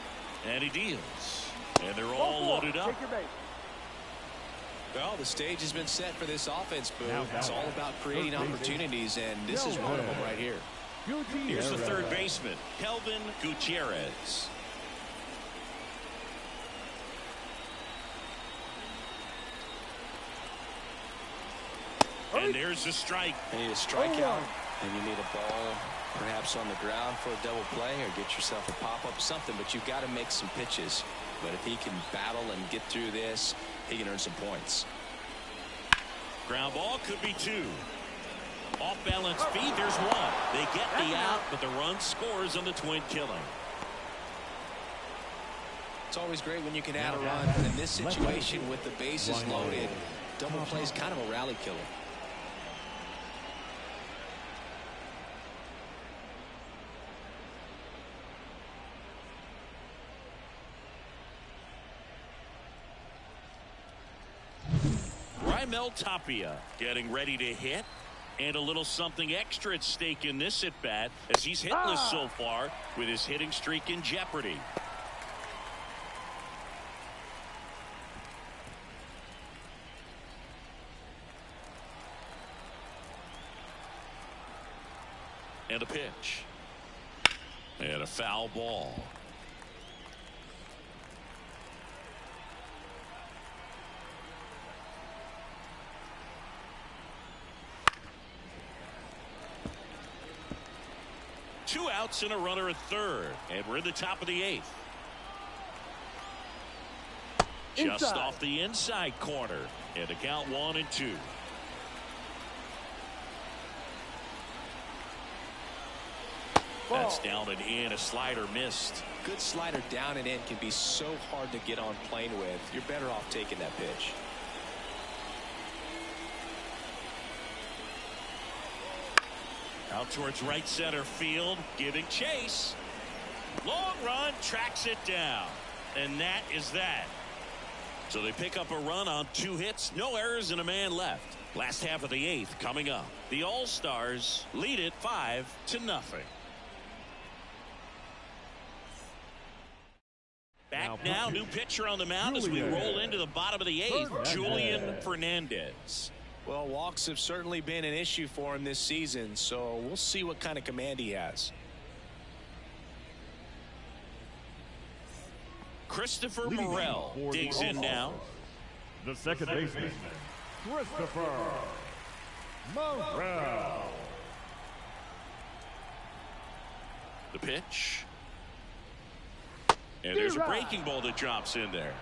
And he deals. And they're all loaded up. Take your base. Well, the stage has been set for this offense, Boo. It's all about creating opportunities, and this is one of them right here. Here's the third baseman, Kelvin Gutierrez. And there's the strike. You need a strikeout, and you need a ball perhaps on the ground for a double play, or get yourself a pop-up, something, but you've got to make some pitches. But if he can battle and get through this, he can earn some points. Ground ball could be two. Off balance feed, there's one. They get the out, but the run scores on the twin killing. It's always great when you can add a run, but in this situation with the bases loaded, double play is kind of a rally killer. Mel Tapia getting ready to hit, and a little something extra at stake in this at bat as he's hitless so far with his hitting streak in jeopardy. And a pitch. And a foul ball. Two outs and a runner at third, and we're in the top of the eighth. Just off the inside corner, and the count 1-2. That's down and in. A slider missed. Good slider down and in can be so hard to get on plane with. You're better off taking that pitch. Out towards right center field, giving chase. Long run, tracks it down. And that is that. So they pick up a run on 2 hits, no errors, and a man left. Last half of the eighth coming up. The All-Stars lead it 5-0. Back now, new pitcher on the mound as we roll into the bottom of the eighth, Julian Fernandez. Well, walks have certainly been an issue for him this season, so we'll see what kind of command he has. Christopher Morel digs in now. The second baseman, Christopher Morel. The pitch. And there's a breaking ball that drops in there.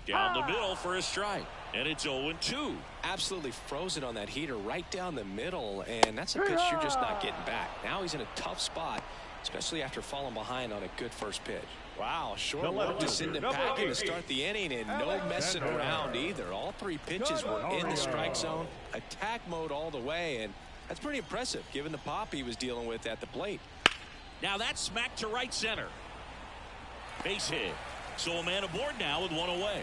Down the middle for a strike. And it's 0-2. Absolutely frozen on that heater right down the middle, and that's a pitch you're just not getting back. Now he's in a tough spot, especially after falling behind on a good first pitch. Wow, short work to send him packing to start the inning, and no messing around either. All three pitches were in the strike zone, attack mode all the way, and that's pretty impressive given the pop he was dealing with at the plate. Now that's smacked to right center. Base hit. So a man aboard now with one away.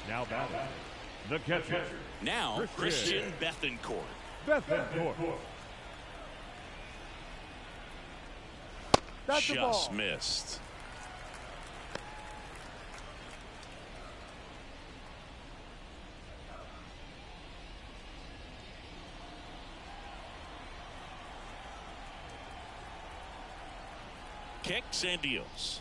Now batting, the catcher. Now Christian Bethancourt. That's the ball. Just missed. Kicks and deals.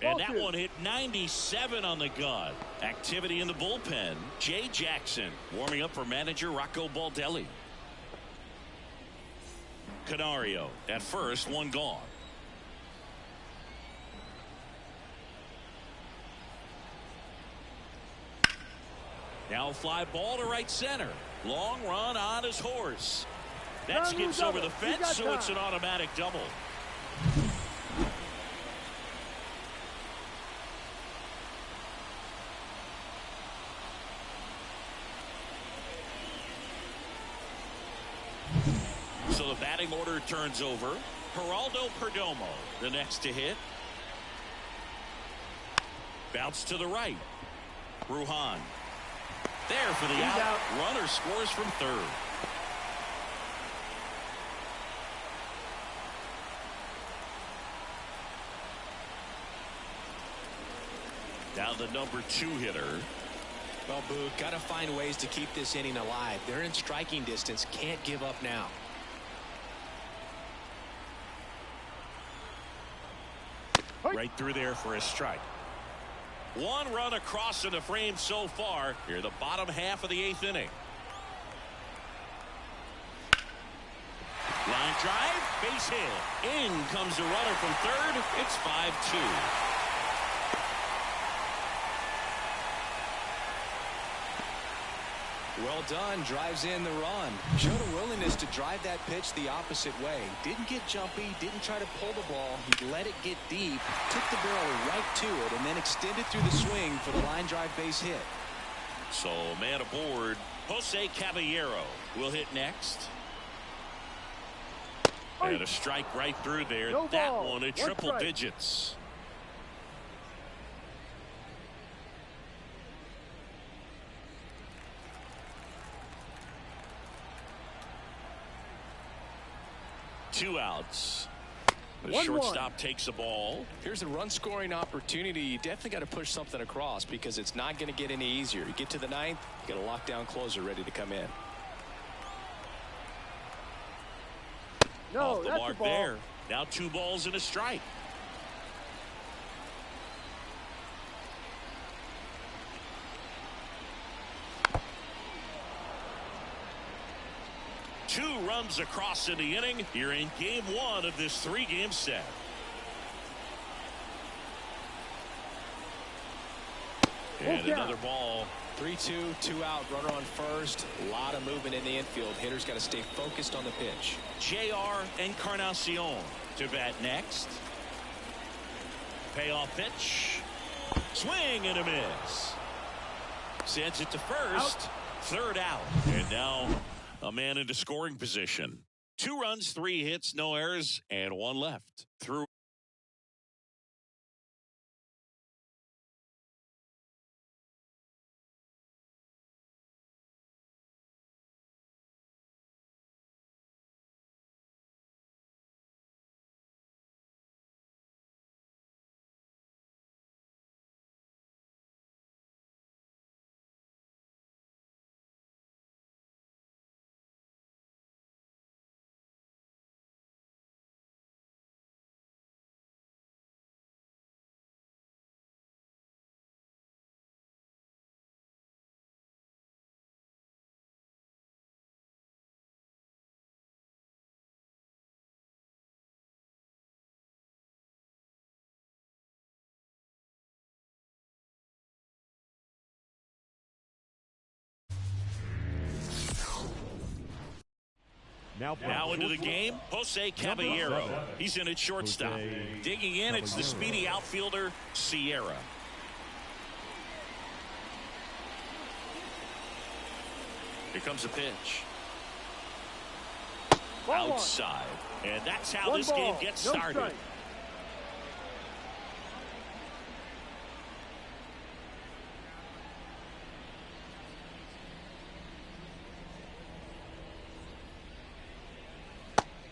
And that one hit 97 on the gun. Activity in the bullpen. Jay Jackson warming up for manager Rocco Baldelli. Canario at first, one gone. Now fly ball to right center. Long run on his horse. That skips over the fence, so it's an automatic double. So the batting order turns over. Geraldo Perdomo, the next to hit. Bounce to the right. Ruhan. There for the out. Runner scores from third. Now the number 2 hitter. Well, Boo, got to find ways to keep this inning alive. They're in striking distance. Can't give up now. Right through there for a strike. One run across in the frame so far. Here, the bottom half of the 8th inning. Line drive, base hit. In comes the runner from third. It's 5-2. Well done, drives in the run. Showed a willingness to drive that pitch the opposite way. Didn't get jumpy, didn't try to pull the ball. He let it get deep, took the barrel right to it, and then extended through the swing for the line drive base hit. So man aboard. Jose Caballero will hit next. And a strike right through there. That one at triple digits. Two outs. The shortstop takes the ball. Here's a run scoring opportunity. You definitely got to push something across because it's not going to get any easier. You get to the 9th, you got a lockdown closer ready to come in. Off the mark there. Now 2 balls and a strike. Two runs across in the inning. You're in game 1 of this 3-game set. And another ball. 3-2, 2 out, runner on first. A lot of movement in the infield. Hitters got to stay focused on the pitch. J.R. Encarnacion to bat next. Payoff pitch. Swing and a miss. Sends it to first. Third out. And now a man into scoring position. 2 runs, 3 hits, no errors, and 1 left. Through Now into the game, Jose Caballero. He's in at shortstop. Digging in, it's the speedy outfielder, Sierra. Here comes a pitch. Outside. And that's how this game gets started.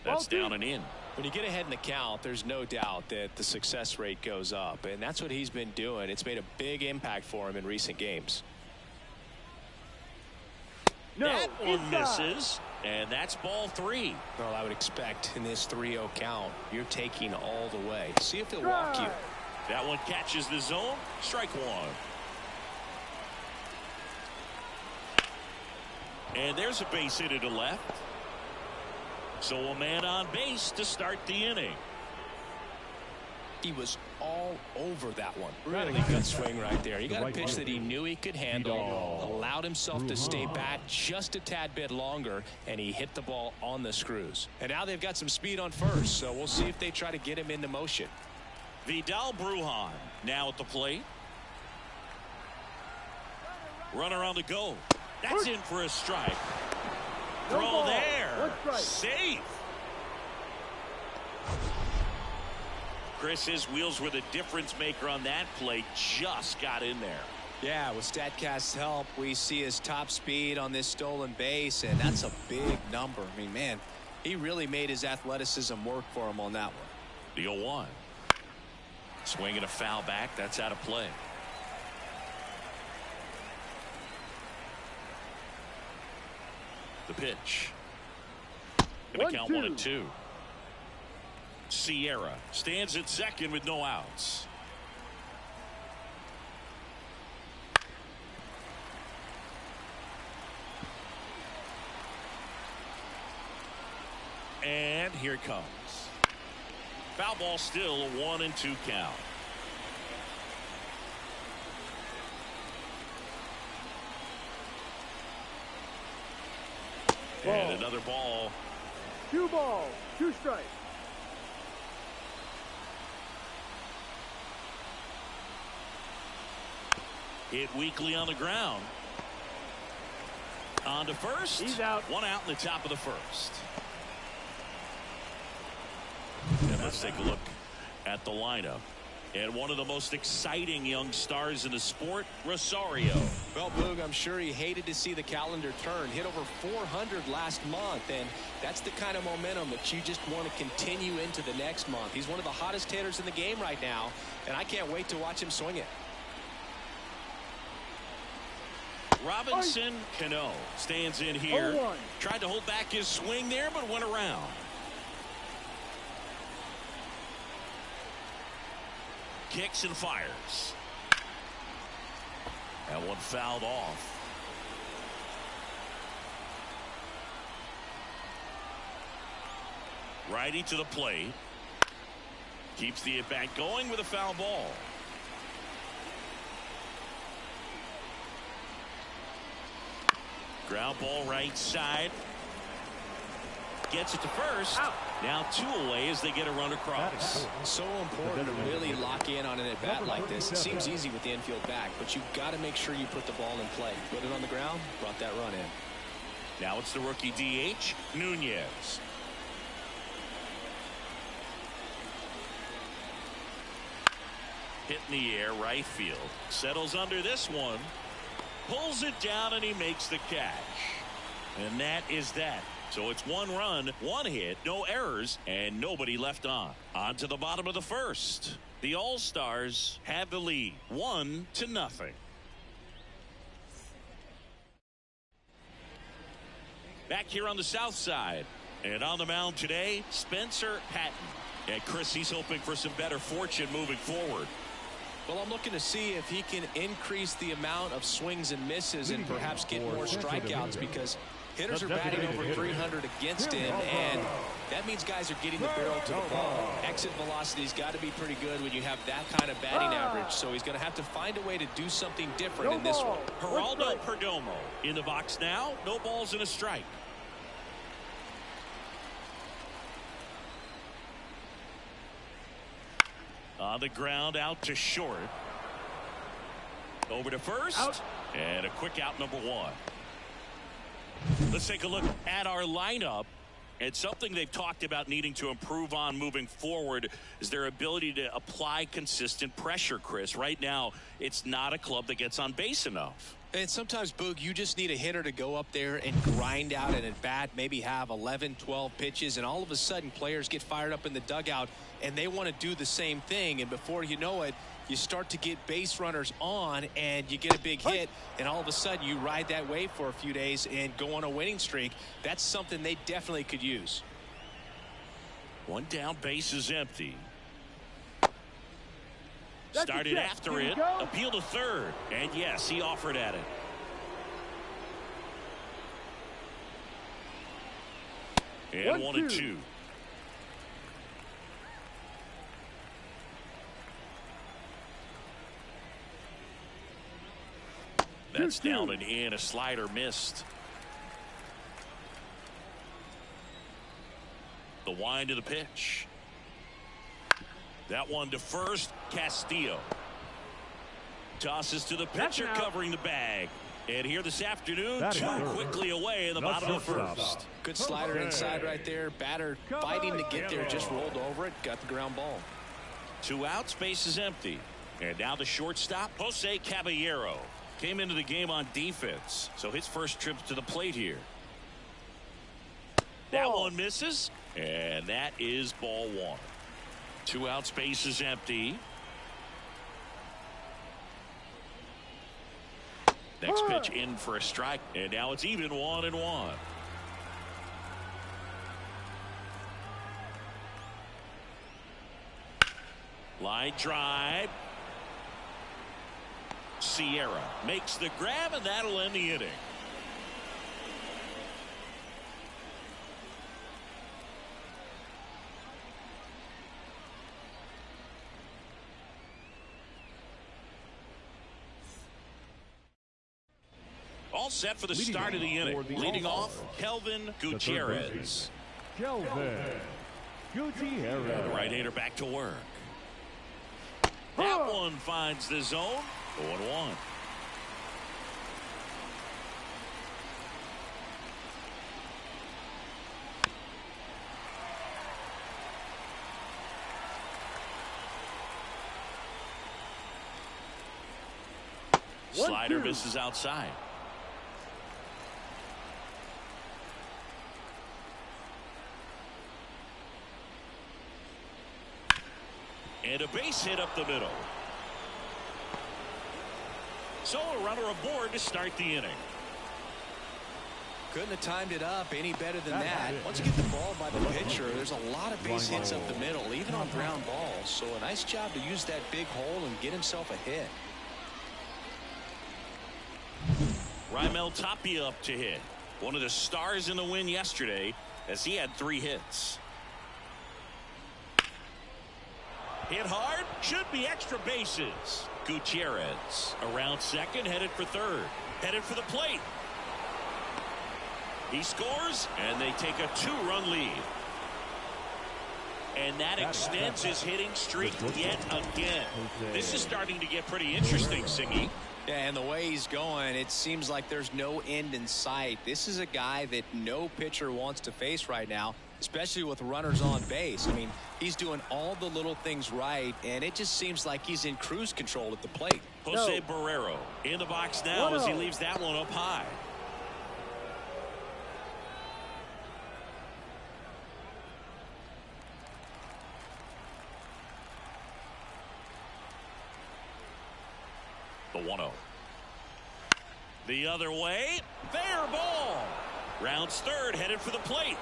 That's down and in. When you get ahead in the count, there's no doubt that the success rate goes up, and that's what he's been doing. It's made a big impact for him in recent games. That one misses, and that's ball 3. Well, I would expect in this 3-0 count, you're taking all the way. See if he'll walk you. That one catches the zone. Strike 1. And there's a base hit to left. So a man on base to start the inning. He was all over that one. Really good swing right there. He got a pitch that he knew he could handle, allowed himself to stay back just a tad bit longer, and he hit the ball on the screws. And now they've got some speed on first, so we'll see if they try to get him into motion. Vidal Brujan now at the plate. Runner on the go. That's in for a strike. Throw there. Safe. Chris, his wheels were the difference maker on that play. Just got in there. Yeah, with StatCast's help, we see his top speed on this stolen base, and that's a big number. I mean, man, he really made his athleticism work for him on that one. The 0-1. Swinging a foul back. That's out of play. The pitch. Gonna count 1-2. Sierra stands at second with no outs. And here it comes. Foul ball, still a 1-2 count. And another ball. 2 balls, 2 strikes. Hit weakly on the ground. On to first. He's out. 1 out in the top of the first. And let's take a look at the lineup. And one of the most exciting young stars in the sport, Rosario. Well, Boog, I'm sure he hated to see the calendar turn. Hit over 400 last month, and that's the kind of momentum that you just want to continue into the next month. He's one of the hottest hitters in the game right now, and I can't wait to watch him swing it. Robinson Cano stands in here. 0-1. Tried to hold back his swing there, but went around. Kicks and fires. That one fouled off. Righty to the plate. Keeps the at-bat going with a foul ball. Ground ball right side. Gets it to first. Out. Now 2 away as they get a run across. So important to really lock in on an at-bat like this. It seems easy with the infield back, but you've got to make sure you put the ball in play. Put it on the ground, brought that run in. Now it's the rookie DH, Nunez. Hit in the air, right field. Settles under this one. Pulls it down, and he makes the catch. And that is that. So it's 1 run, 1 hit, no errors, and nobody left on. On to the bottom of the first. The All-Stars have the lead, 1-0. Back here on the south side. And on the mound today, Spencer Patton. And Chris, he's hoping for some better fortune moving forward. Well, I'm looking to see if he can increase the amount of swings and misses and perhaps get more strikeouts, because hitters are batting over 300 against him, and that means guys are getting the barrel to the ball. Exit velocity's got to be pretty good when you have that kind of batting average, so he's going to have to find a way to do something different in this one. Geraldo Perdomo in the box now. No balls and a strike. On the ground, out to short. Over to first. Out. And a quick out, number one. Let's take a look at our lineup. And something they've talked about needing to improve on moving forward is their ability to apply consistent pressure, Chris. Right now, it's not a club that gets on base enough. And sometimes, Boog, you just need a hitter to go up there and grind out an at-bat, maybe have 11, 12 pitches, and all of a sudden players get fired up in the dugout, and they want to do the same thing. And before you know it, you start to get base runners on, and you get a big hit, and all of a sudden you ride that wave for a few days and go on a winning streak. That's something they definitely could use. One down, base is empty. That's Started a check. after Here we it, go. appeal to third, and yes, he offered at it. And 1-2. That's down and in. A slider missed. The wind of the pitch. That one to first. Castillo tosses to the pitcher, covering the bag. And here this afternoon, too quickly away in the bottom of the first. Good slider inside right there. Batter fighting to get there, just rolled over it, got the ground ball. 2 outs, base is empty. And now the shortstop, Jose Caballero. Came into the game on defense, so his first trip to the plate here. That one misses, and that is ball one. 2 outs, base is empty. Next pitch in for a strike, and now it's even 1-1. Line drive. Sierra makes the grab, and that'll end the inning. All set for the start of the inning. Leading off, Kelvin Gutierrez. Kelvin Gutierrez. The right-hander back to work. That one finds the zone. 0-1. Slider misses outside. And a base hit up the middle. So a runner aboard to start the inning. Couldn't have timed it up any better than that. Once you get the ball by the pitcher, there's a lot of base hits up the middle, even on ground balls. So a nice job to use that big hole and get himself a hit. Raimel Tapia up to hit. One of the stars in the win yesterday, as he had 3 hits. Hit hard, should be extra bases. Gutierrez around second, headed for third, headed for the plate. He scores, and they take a 2-run lead. And that extends his hitting streak yet again. This is starting to get pretty interesting, Singy. Yeah, and the way he's going, it seems like there's no end in sight. This is a guy that no pitcher wants to face right now, especially with runners on base. I mean, he's doing all the little things right, and it just seems like he's in cruise control at the plate. Jose Barrero in the box now as he leaves that one up high. The 1-0. The other way. Fair ball. Rounds third, headed for the plate.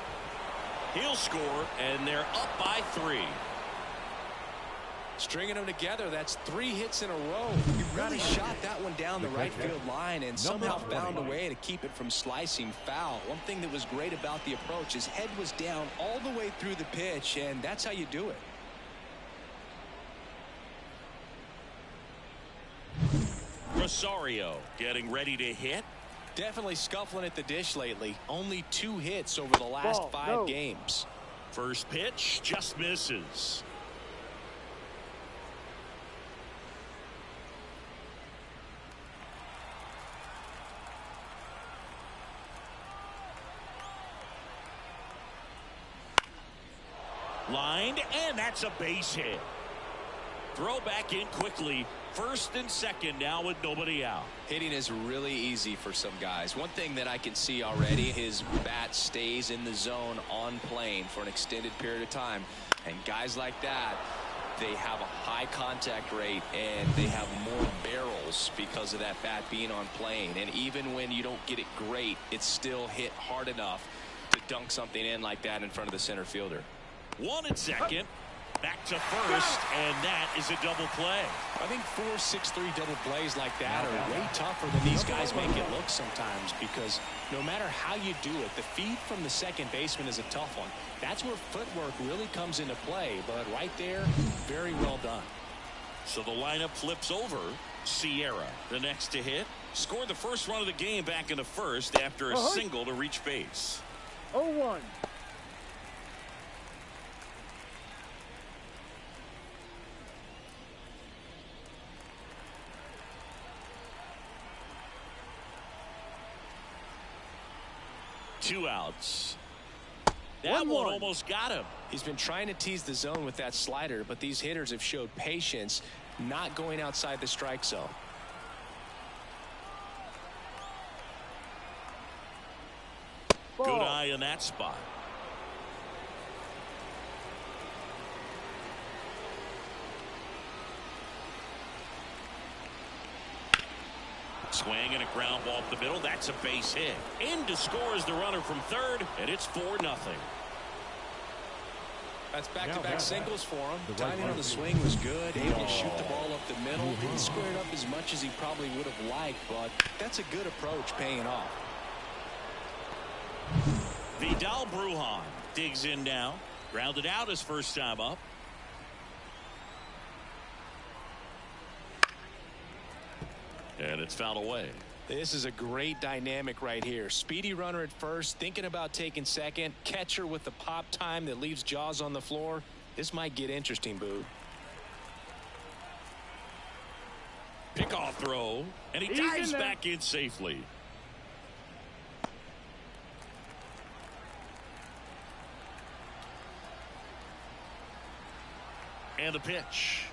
He'll score, and they're up by 3. Stringing them together, that's 3 hits in a row. He really shot that one down the right field line and somehow found a way to keep it from slicing foul. One thing that was great about the approach, his head was down all the way through the pitch, and that's how you do it. Rosario getting ready to hit. Definitely scuffling at the dish lately. Only 2 hits over the last 5 games. First pitch just misses. Lined, and that's a base hit. Throw back in quickly. First and second now with nobody out. Hitting is really easy for some guys. One thing that I can see already, his bat stays in the zone on plane for an extended period of time. And guys like that, they have a high contact rate and they have more barrels because of that bat being on plane. And even when you don't get it great, it's still hit hard enough to dunk something in like that in front of the center fielder. 1 and second. Back to first, and that is a double play. I think 4-6-3 double plays like that are way tougher than these guys make it look sometimes, because no matter how you do it, the feed from the second baseman is a tough one. That's where footwork really comes into play, but right there, very well done. So the lineup flips over. Sierra, the next to hit, scored the first run of the game back in the first after a single to reach base. 0-1. Two outs. That one almost got him. He's been trying to tease the zone with that slider, but these hitters have showed patience, not going outside the strike zone. Good eye in that spot. Swing and a ground ball up the middle. That's a base hit. In to score is the runner from third, and it's 4-0. That's back-to-back singles for him. Timing on the swing was good. Able to shoot the ball up the middle. Didn't square it up as much as he probably would have liked, but that's a good approach, paying off. Vidal Brujan digs in now. Grounded out his first time up. And it's fouled away. This is a great dynamic right here. Speedy runner at first, thinking about taking second. Catcher with the pop time that leaves Jaws on the floor. This might get interesting, Boo. Pickoff throw, and he dives back in safely. And the pitch.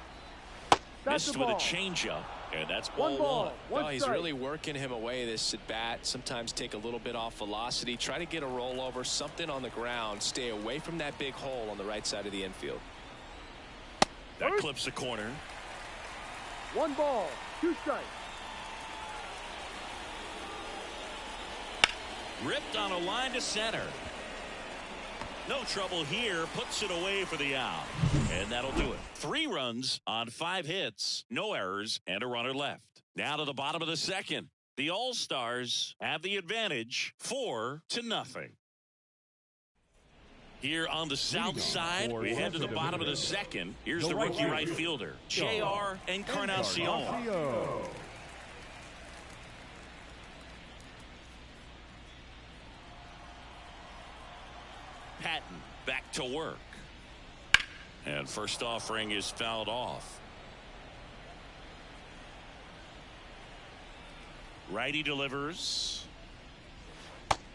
Missed with a changeup. And that's ball one. Oh, he's really working him away, this at bat. Sometimes take a little bit off velocity. Try to get a rollover, something on the ground. Stay away from that big hole on the right side of the infield. That clips the corner. 1 ball, 2 strikes. Ripped on a line to center. No trouble here. Puts it away for the out. And that'll do it. 3 runs on 5 hits. No errors and a runner left. Now to the bottom of the second. The All-Stars have the advantage 4-0. Here on the south side, we head to the bottom of the second. Here's the rookie right fielder, J.R. Encarnacion. Patton back to work. And first offering is fouled off. Righty delivers.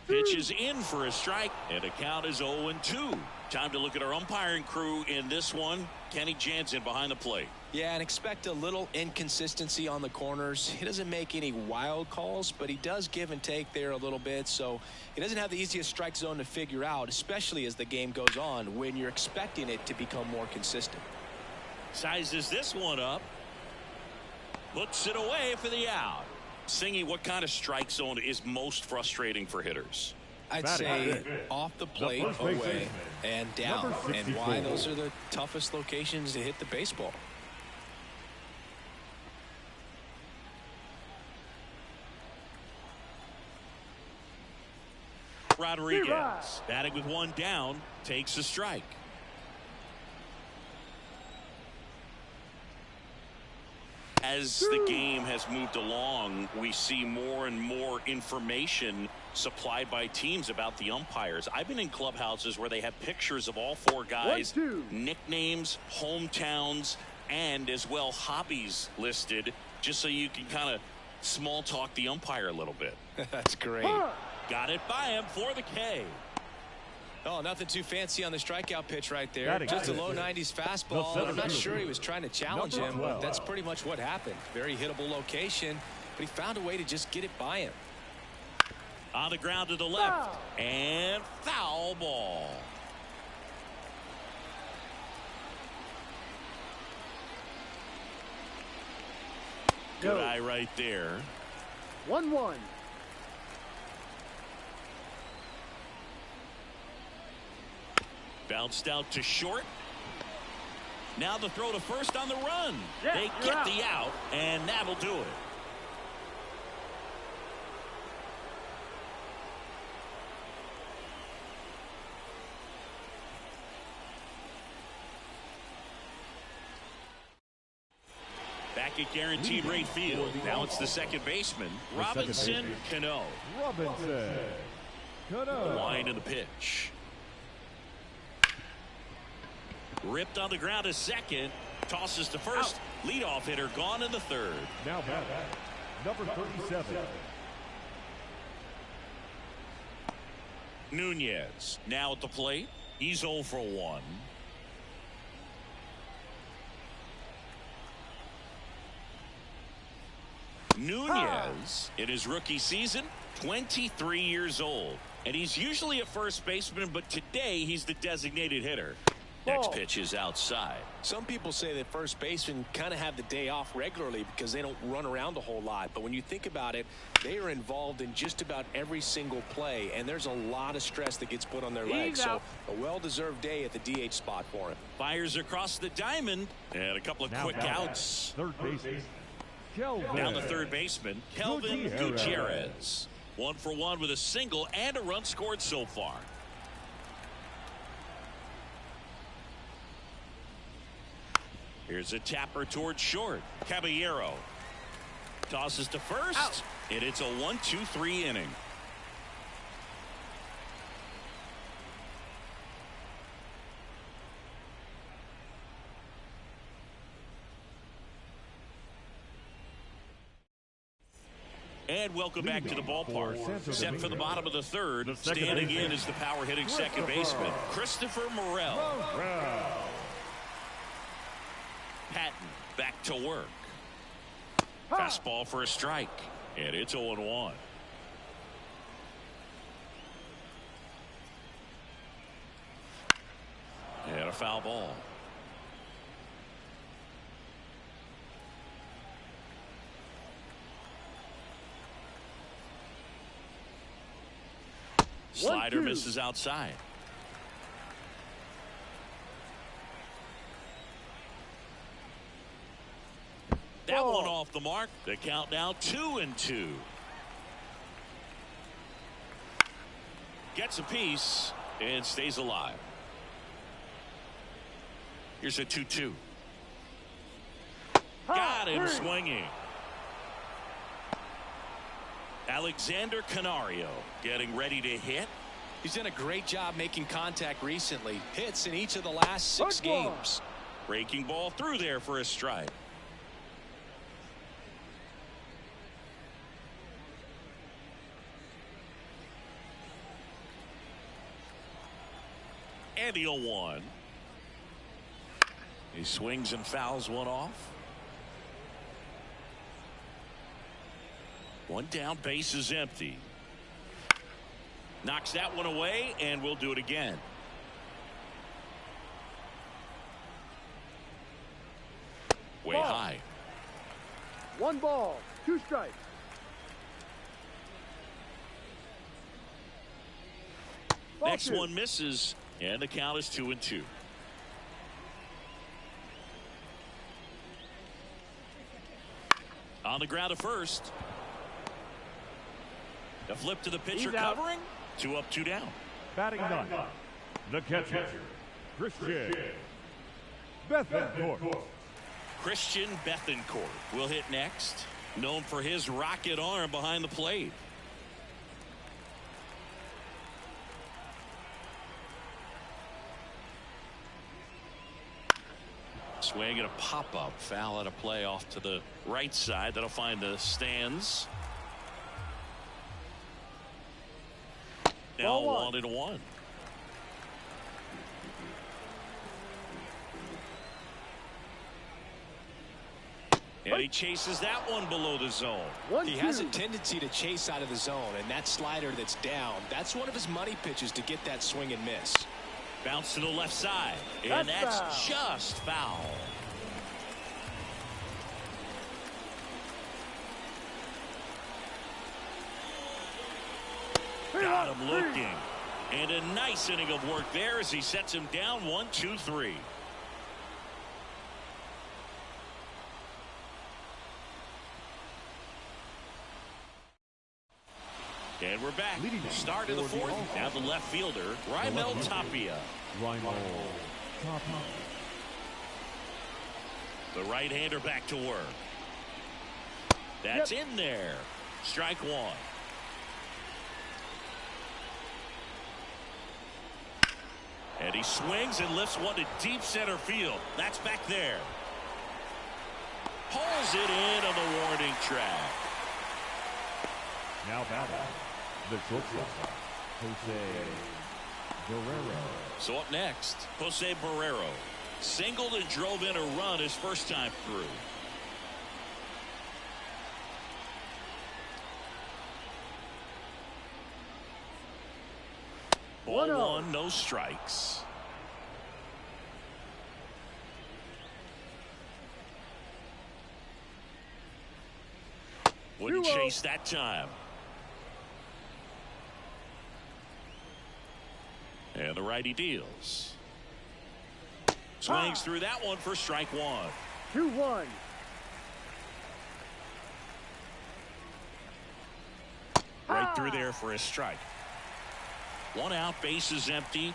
Pitch is in for a strike, and the count is 0-2. Time to look at our umpiring crew in this one. Kenny Jansen behind the plate. Yeah, and expect a little inconsistency on the corners. He doesn't make any wild calls, but he does give and take there a little bit, so he doesn't have the easiest strike zone to figure out, especially as the game goes on when you're expecting it to become more consistent. Sizes this one up. Puts it away for the out. Singy, what kind of strike zone is most frustrating for hitters? I'd say off the plate, away, and down. And why? Those are the toughest locations to hit the baseball. Rodriguez, batting with 1 down, takes a strike. As the game has moved along, we see more and more information supplied by teams about the umpires. I've been in clubhouses where they have pictures of all 4 guys, nicknames, hometowns, and as well hobbies listed, just so you can kind of small talk the umpire a little bit. That's great. Got it by him for the K. Oh, nothing too fancy on the strikeout pitch right there. Just a low 90s fastball. I'm not sure he was trying to challenge him, but that's pretty much what happened. Very hittable location, but he found a way to just get it by him. On the ground to the left, and foul ball. Good eye right there. 1-1. Bounced out to short. Now the throw to first on the run. Yeah, they get the out, and that'll do it. Back at guaranteed rate field. Now it's the second baseman, Robinson Cano. Robinson Cano. Line in the pitch. Ripped on the ground to second. Tosses to first. Leadoff hitter gone in the third. Now back, number 37. Nunez now at the plate. He's 0 for 1. Nunez, in his rookie season, 23 years old. And he's usually a first baseman, but today he's the designated hitter. Next pitch is outside. Some people say that first basemen kind of have the day off regularly because they don't run around a whole lot. But when you think about it, they are involved in just about every single play, and there's a lot of stress that gets put on their legs. So a well-deserved day at the DH spot for him. Fires across the diamond, and a couple of quick outs. Third baseman. Down the third baseman, Kelvin Gutierrez. 1 for 1 with a single and a run scored so far. Here's a tapper towards short. Caballero tosses to first, and it's a 1-2-3 inning. And welcome back to the ballpark. Set for the bottom of the third. Standing in is the power hitting second baseman, Christopher Morel. Patton back to work. Fastball for a strike, and it's 0-1. And a foul ball. Slider misses outside. That one off the mark. The count now 2-2. Gets a piece and stays alive. Here's a 2-2. Got him swinging. Alexander Canario getting ready to hit. He's done a great job making contact recently. Hits in each of the last 6 games. Breaking ball through there for a strike. And the 0-1. He swings and fouls one off. One down, base is empty. Knocks that one away, and we'll do it again. Way high. 1 ball, 2 strikes. Next one misses, and the count is 2-2. On the ground to first. A flip to the pitcher covering. 2 up, 2 down. Batting 9. The catcher, Christian Bethancourt. Christian Bethancourt will hit next. Known for his rocket arm behind the plate. Swing and a pop-up. Foul out of play off to the right side. That'll find the stands. Now 1-1. And he chases that one below the zone. He has a tendency to chase out of the zone, and that slider that's down, that's one of his money pitches to get that swing and miss. Bounce to the left side, and that's foul. Just foul. Got him looking. And a nice inning of work there as he sets him down 1-2-3. And we're back. Start of the fourth. Now the left fielder, Raimel Tapia. The right-hander back to work. That's in there. Strike one. And he swings and lifts one to deep center field. That's back there. Pulls it in on the warning track. Now batting, the shortstop, Jose Barrero. So up next, Jose Barrero. Singled and drove in a run his first time through. Ball one, no strikes. Wouldn't chase that time. And the righty deals. Swings through that one for strike one. 2-1. Right through there for a strike. One out, base is empty.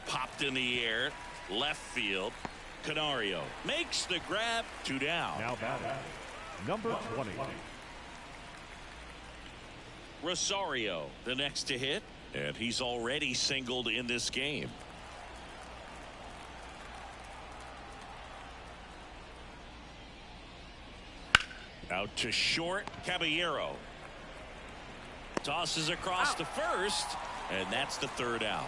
Popped in the air, left field. Canario makes the grab, 2 down. Now batting, number 20. Rosario, the next to hit, and he's already singled in this game. Out to short, Caballero. Tosses across to first, and that's the third out.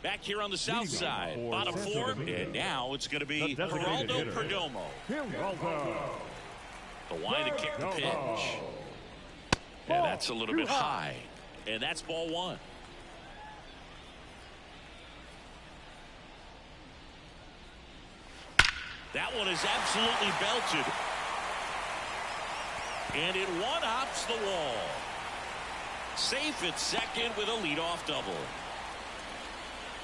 Back here on the south side, bottom four, and now it's going to be Geraldo Perdomo. The line to kick the pitch. And that's a little bit high. And that's ball one. That one is absolutely belted. And it one-hops the wall. Safe at second with a leadoff double.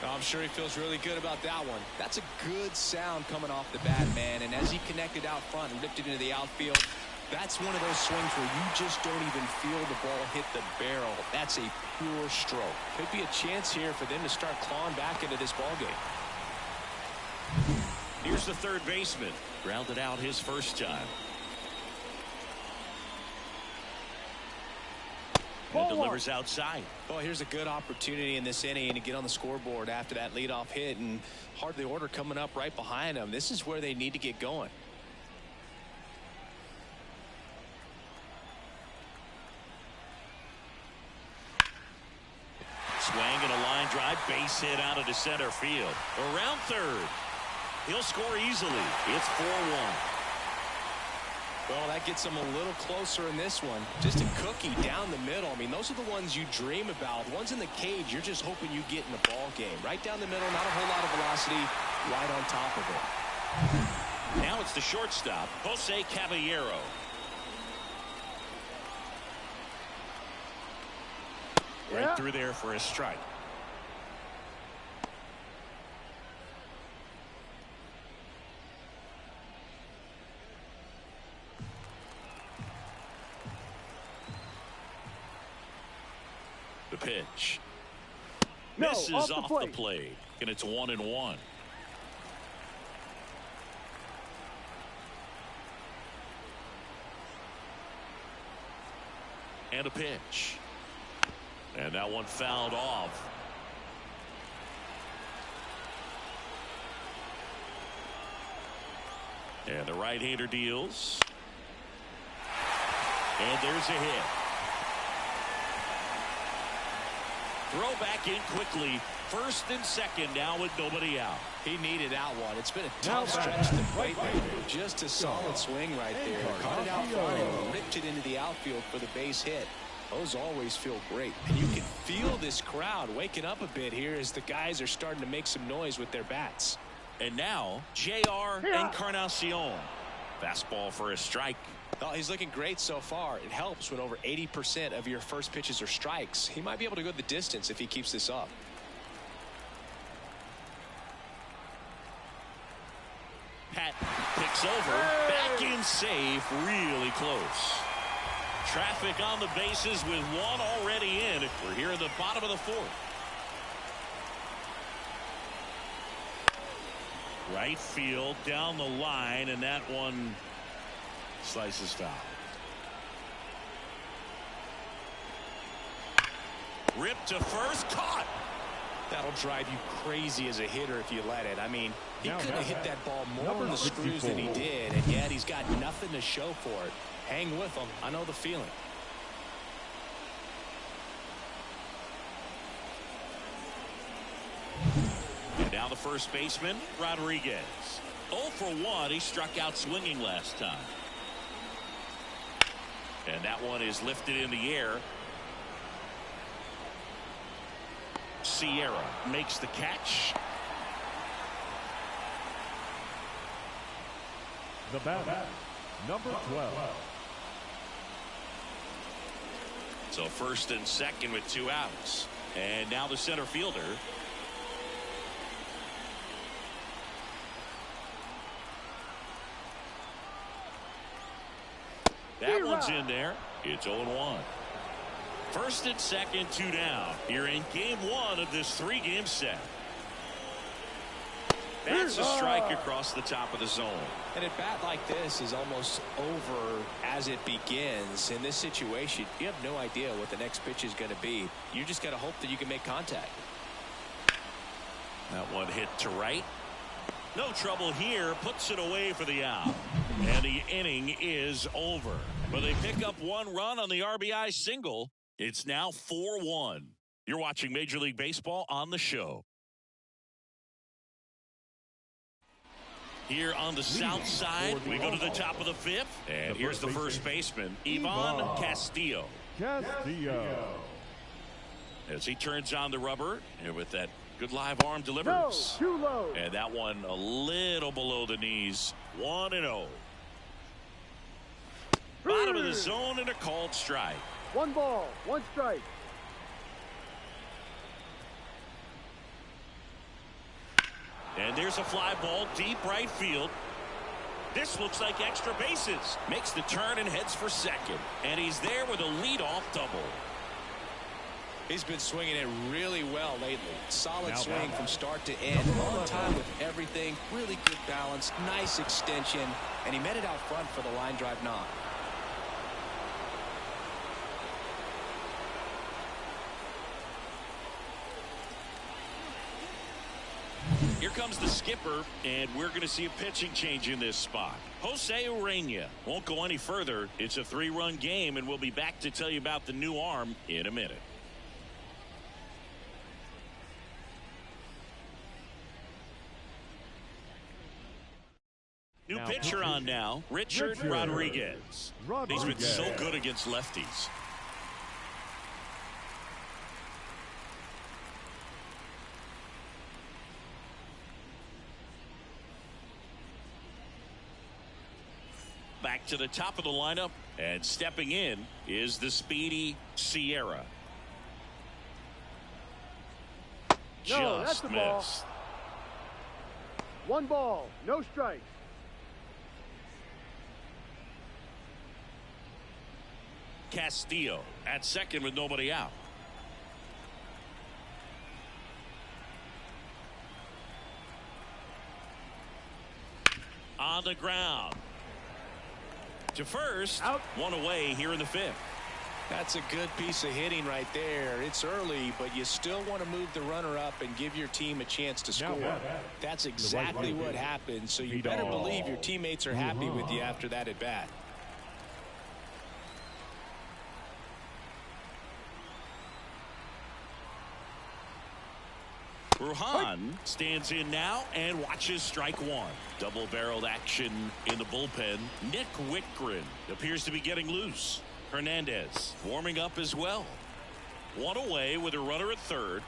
I'm sure he feels really good about that one. That's a good sound coming off the bat, man. And as he connected out front and ripped it into the outfield, that's one of those swings where you just don't even feel the ball hit the barrel. That's a pure stroke. Could be a chance here for them to start clawing back into this ball game. Here's the third baseman. Grounded out his first time. And delivers outside. Well, here's a good opportunity in this inning to get on the scoreboard after that leadoff hit, and heart of the order coming up right behind them. This is where they need to get going. Swing and a line drive, base hit out into center field. Around third. He'll score easily. It's 4-1. Well, that gets them a little closer in this one. Just a cookie down the middle. I mean, those are the ones you dream about. The ones in the cage, you're just hoping you get in the ball game. Right down the middle, not a whole lot of velocity, right on top of it. Now it's the shortstop, Jose Caballero. Right through there for a strike. The pitch. Misses off the plate, and it's 1-1. And a pitch. And that one fouled off. And the right-hander deals. And there's a hit. Throw back in quickly. First and second now with nobody out. He needed out one. It's been a tough stretch to plate. Just a solid swing right there. Caught it out front and ripped it into the outfield for the base hit. Those always feel great. And you can feel this crowd waking up a bit here as the guys are starting to make some noise with their bats. And now, J.R. Encarnacion. Fastball for a strike. Oh, he's looking great so far. It helps when over 80% of your first pitches are strikes. He might be able to go the distance if he keeps this up. Pat picks over. Back in safe. Really close. Traffic on the bases with one already in. We're here in the bottom of the fourth. Right field down the line, and that one slices foul. Ripped to first, caught. That'll drive you crazy as a hitter if you let it. I mean, he could have hit that ball more on the screws than he did, and yet he's got nothing to show for it. Hang with him. I know the feeling. And now the first baseman, Rodriguez. 0 for 1. He struck out swinging last time. And that one is lifted in the air. Sierra makes the catch. The batter, number 12. So first and second with 2 outs. And now the center fielder. That one's in there. It's 0-1. First and second, 2 down. Here in game 1 of this 3-game set. That's a strike across the top of the zone. And a bat like this is almost over as it begins. In this situation, you have no idea what the next pitch is going to be. You just got to hope that you can make contact. That one hit to right. No trouble here. Puts it away for the out. And the inning is over. But they pick up 1 run on the RBI single. It's now 4-1. You're watching Major League Baseball on the show. Here on the south side, we go to the top of the 5th. And here's the first baseman, Ivan Castillo. As he turns on the rubber, and with that good live arm delivers. Too low. And that one a little below the knees. 1-0. Bottom of the zone and a called strike. 1 ball, 1 strike. And there's a fly ball deep right field. This looks like extra bases. Makes the turn and heads for second. And he's there with a leadoff double. He's been swinging it really well lately. Solid swing from start to end. On time with everything. Really good balance. Nice extension. And he met it out front for the line drive knock. Here comes the skipper, and we're going to see a pitching change in this spot. Jose Urena won't go any further. It's a 3-run game, and we'll be back to tell you about the new arm in a minute. New pitcher on now, Richard Rodriguez. He's been so good against lefties. Back to the top of the lineup, and stepping in is the speedy Sierra. No, that's Just the ball. missed. 1 ball, no strikes. Castillo at second with nobody out. On the ground. To first, Out. 1 away here in the 5th. That's a good piece of hitting right there. It's early, but you still want to move the runner up and give your team a chance to score. That's exactly what happened, so you better believe your teammates are happy with you after that at bat. Ruhan stands in now and watches strike one. Double-barreled action in the bullpen. Nick Whitgren appears to be getting loose. Hernandez warming up as well. One away with a runner at third.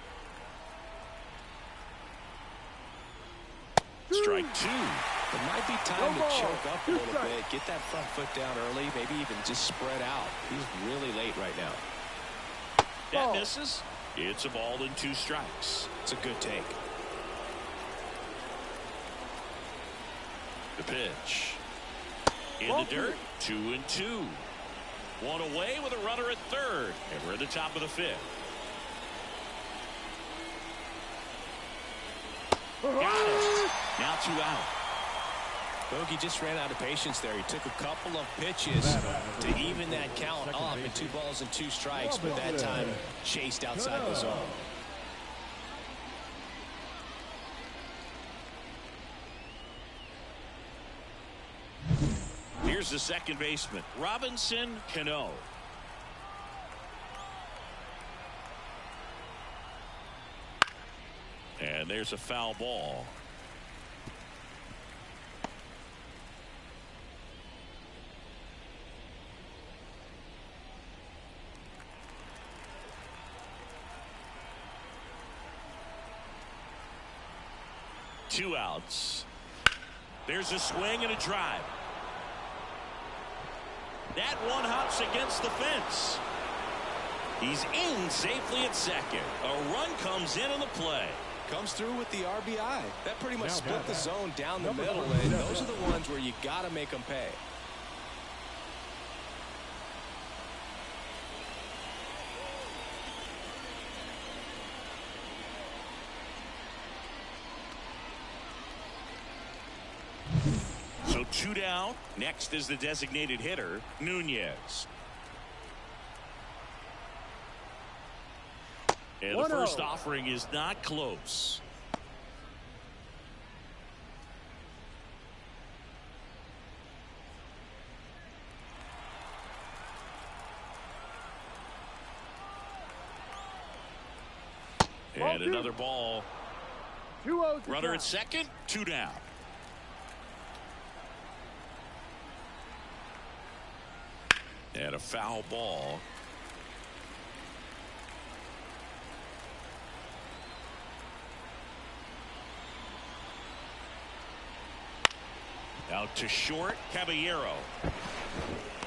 Strike two. It might be time to choke up a little bit. Get that front foot down early. Maybe even just spread out. He's really late right now. That misses. It's a ball and 2 strikes. It's a good take. The pitch. In the dirt. 2-2. One away with a runner at third. And we're at the top of the 5th. Got it. Now 2 out. Bogey just ran out of patience there. He took a couple of pitches to even that count up in 2 balls and 2 strikes, but that time chased outside the zone. Here's the second baseman, Robinson Cano. And there's a foul ball. Two outs. There's a swing and a drive. That one hops against the fence. He's in safely at second. A run comes in on the play. Comes through with the RBI. That pretty much split the zone down the middle, and those are the ones where you got to make them pay. So 2 down. Next is the designated hitter, Nunez. And the first offering is not close. And another ball. 2-0. Runner at second, 2 down. And a foul ball. Out to short, Caballero.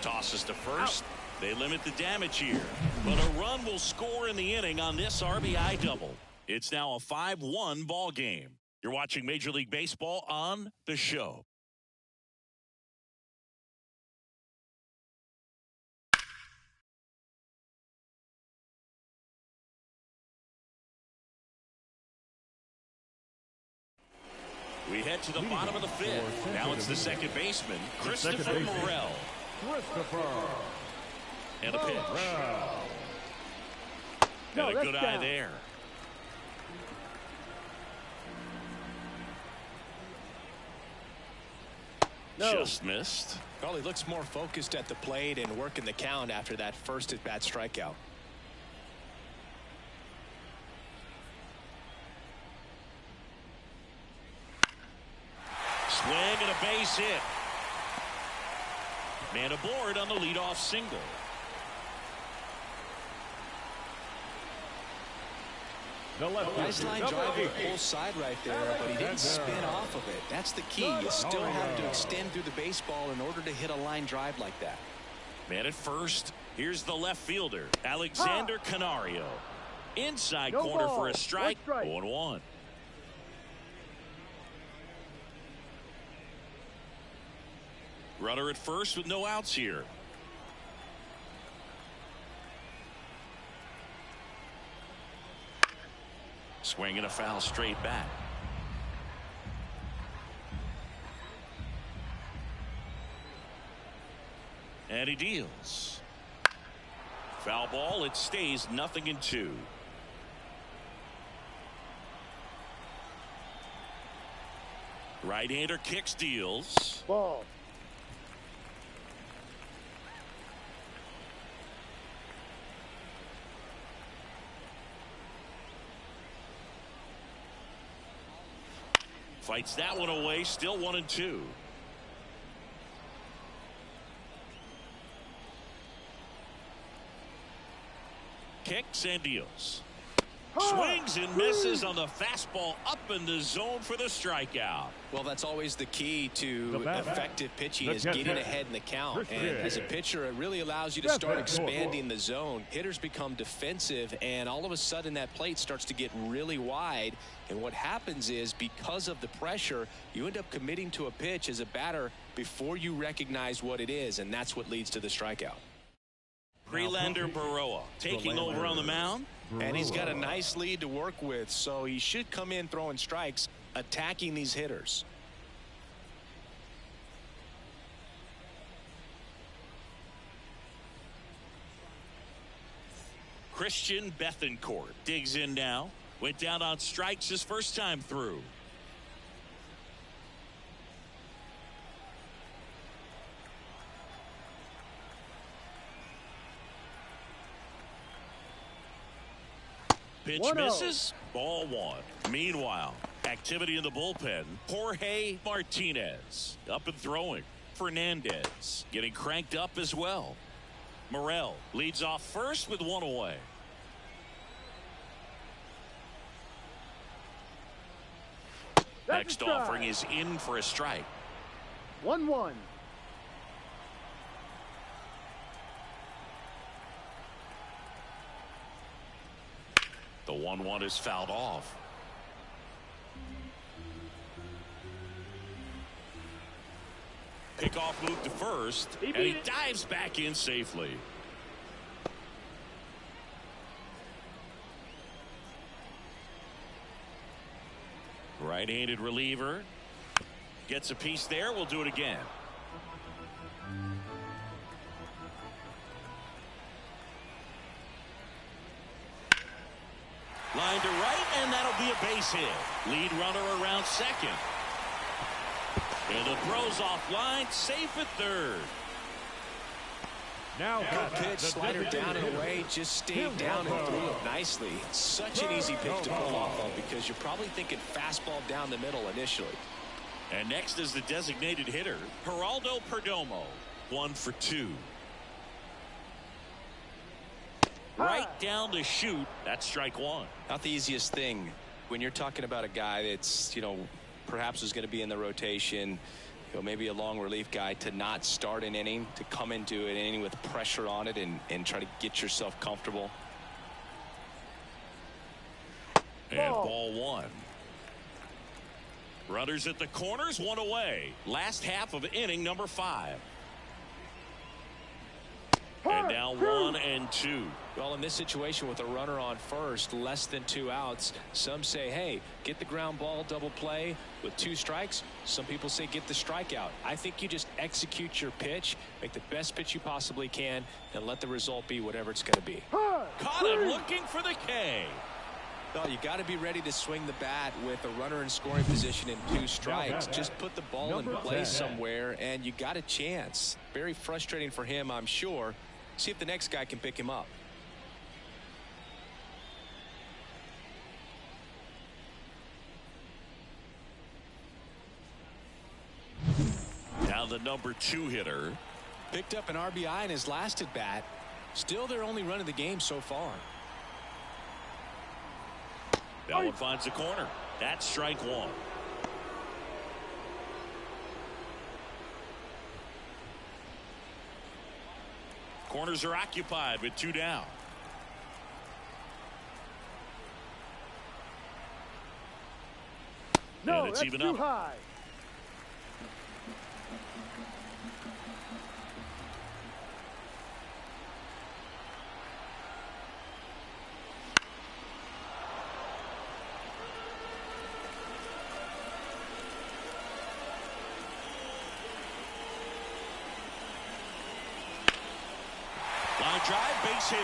Tosses to first. They limit the damage here. But a run will score in the inning on this RBI double. It's now a 5-1 ball game. You're watching Major League Baseball on The Show. We head to the bottom of the 5th. Now it's the second baseman, Christopher Morel. And a pitch. And a good eye there. Just missed. Well, he looks more focused at the plate and working the count after that first at-bat strikeout. Swing and a base hit. Man aboard on the leadoff single. Nice line drive to the full side right there, but he didn't spin off of it. That's the key. You still have to extend through the baseball in order to hit a line drive like that. Man at first. Here's the left fielder, Alexander Canario. Inside corner for a strike. 0-1. Runner at first with no outs here. Swing and a foul straight back. And he deals. Foul ball. It stays 0-2. Right-hander kicks, deals. Ball. Fights that one away. Still 1-2. Kicks and deals. Swings and misses on the fastball up in the zone for the strikeout. Well, that's always the key to effective pitching, is getting ahead in the count. And as a pitcher, it really allows you to start expanding the zone. Hitters become defensive, and all of a sudden that plate starts to get really wide. And what happens is, because of the pressure, you end up committing to a pitch as a batter before you recognize what it is, and that's what leads to the strikeout. Prelander Baroa taking over on the mound. And he's got a nice lead to work with, so he should come in throwing strikes, attacking these hitters. Christian Bethancourt digs in now. Went down on strikes his first time through. Pitch misses. Ball one. Meanwhile, activity in the bullpen. Jorge Martinez up and throwing. Fernandez getting cranked up as well. Morel leads off first with one away. Next offering is in for a strike. 1-1. The 1-1 is fouled off. Pickoff move to first, and he dives back in safely. Right-handed reliever gets a piece there. We'll do it again. Line to right, and that'll be a base hit. Lead runner around second. And the throw's offline, safe at third. Now good pitch, slider down and away, just stayed down and threw it nicely. Such an easy pitch to pull off of, because you're probably thinking fastball down the middle initially. And next is the designated hitter, Geraldo Perdomo. 1 for 2. Right down the chute. That's strike one. Not the easiest thing when you're talking about a guy that's, perhaps is going to be in the rotation, maybe a long relief guy, to not start an inning, to come into an inning with pressure on it and try to get yourself comfortable. And ball one. Runners at the corners, one away. Last half of inning number 5. And now 1 and 2. Well, in this situation with a runner on first, less than 2 outs, some say, hey, get the ground ball, double play with 2 strikes. Some people say get the strikeout. I think you just execute your pitch, make the best pitch you possibly can, and let the result be whatever it's going to be. Caught him looking for the K. Well, you got to be ready to swing the bat with a runner in scoring position and 2 strikes. Just put the ball in play somewhere, and you got a chance. Very frustrating for him, I'm sure. See if the next guy can pick him up. Now the number 2 hitter. Picked up an RBI in his last at bat. Still their only run of the game so far. That one finds the corner. That's strike one. Corners are occupied with 2 down. No, and it's that's even too up. high. Line line drive, base hit.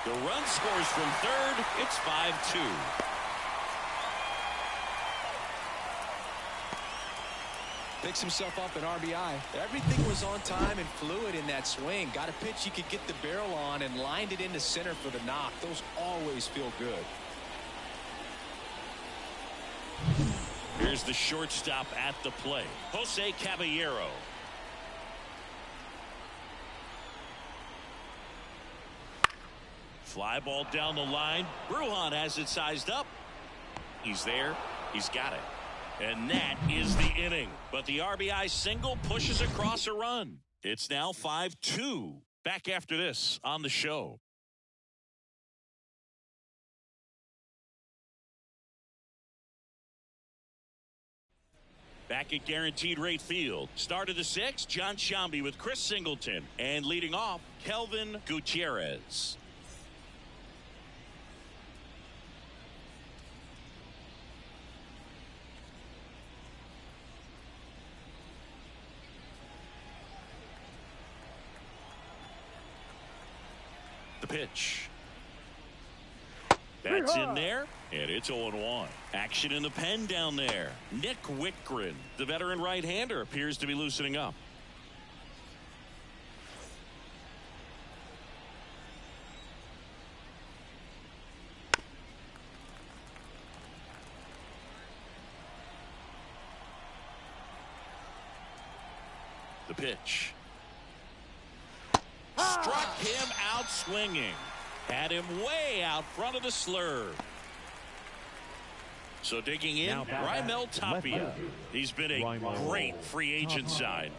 The run scores from third. It's 5-2. Picks himself up an RBI. Everything was on time and fluid in that swing. Got a pitch he could get the barrel on and lined it into center for the knock. Those always feel good. Here's the shortstop at the plate, Jose Caballero. Fly ball down the line. Brujan has it sized up. He's there. He's got it. And that is the inning. But the RBI single pushes across a run. It's now 5-2. Back after this on the show. Back at Guaranteed Rate Field. Start of the sixth, John Sciambi with Chris Singleton. And leading off, Kelvin Gutierrez. The pitch. That's in there, and it's 0-1. Action in the pen down there. Nick Whitgren, the veteran right-hander, appears to be loosening up. The pitch. Struck him out swinging. Had him way out front of the slurve. So digging in, Raimel Tapia. He's been a great free agent sign.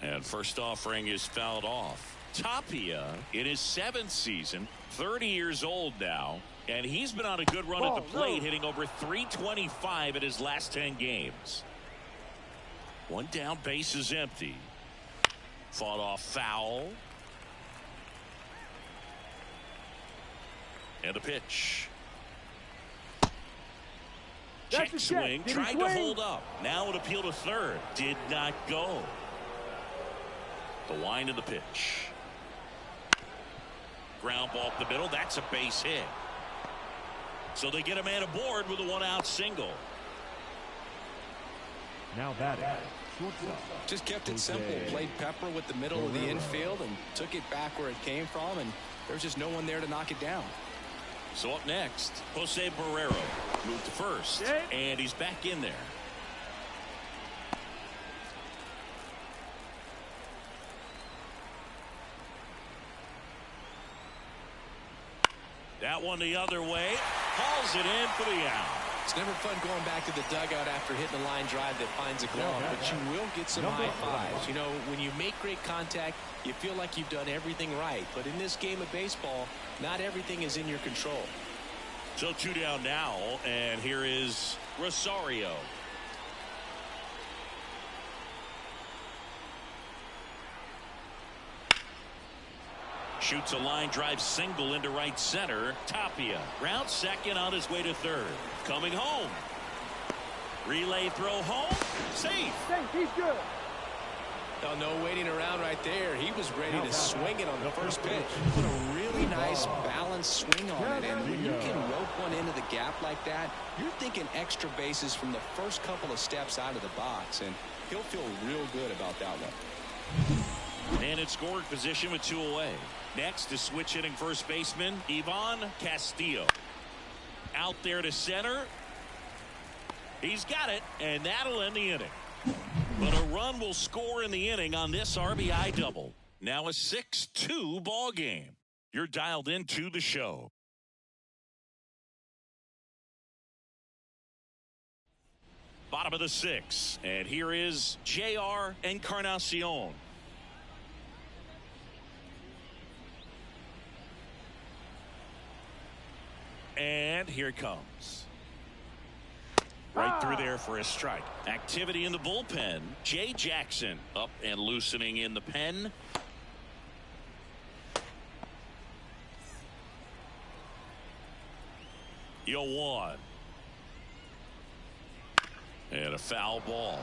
And first offering is fouled off. Tapia in his 7th season, 30 years old now. And he's been on a good run at the plate, hitting over .325 in his last 10 games. One down, base is empty. Fought off foul. And the pitch. Check swing, trying to hold up. Now an appeal to third. Did not go. The wind of the pitch. Ground ball up the middle. That's a base hit. So they get a man aboard with a 1-out single. Now batting, shortstop. Just kept it simple. Played pepper with the middle of the infield and took it back where it came from, and there's just no one there to knock it down. So up next, Jose Barrero moved to first, and he's back in there. That one the other way. Hauls it in for the out. It's never fun going back to the dugout after hitting a line drive that finds a glove, but you will get some high fives. You know, when you make great contact, you feel like you've done everything right. But in this game of baseball, not everything is in your control. So 2 down now, and here is Rosario. Shoots a line drive single into right center. Tapia ground second on his way to third. Coming home. Relay throw home. Safe. He's good. Oh, no waiting around right there. He was ready to swing it on the first pitch. Put a really nice balanced swing on it. And when you can rope one into the gap like that, you're thinking extra bases from the first couple of steps out of the box. And he'll feel real good about that one. And in scoring position with 2 away. Next to switch hitting first baseman Ivan Castillo. Out there to center. He's got it, and that'll end the inning. But a run will score in the inning on this RBI double. Now a 6-2 ball game. You're dialed into the show. Bottom of the 6th, and here is J.R. Encarnacion. And here it comes. Right through there for a strike. Activity in the bullpen. Jay Jackson up and loosening in the pen. The 0-1. And a foul ball.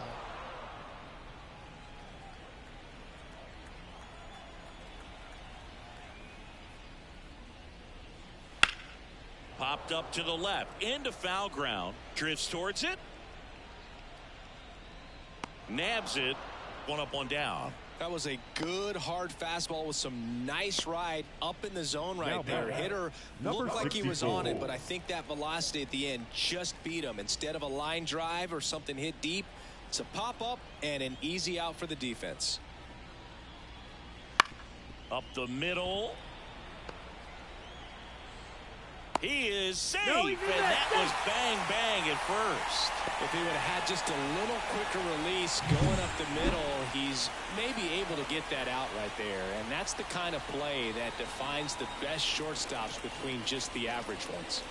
Popped up to the left, into foul ground, drifts towards it, nabs it, one up, one down. That was a good hard fastball with some nice ride up in the zone right there. Hitter looked like he was on it, but I think that velocity at the end just beat him. Instead of a line drive or something hit deep, it's a pop up and an easy out for the defense. Up the middle. He is safe, and that was bang, bang at first. If he would have had just a little quicker release going up the middle, he's maybe able to get that out right there. And that's the kind of play that defines the best shortstops between just the average ones.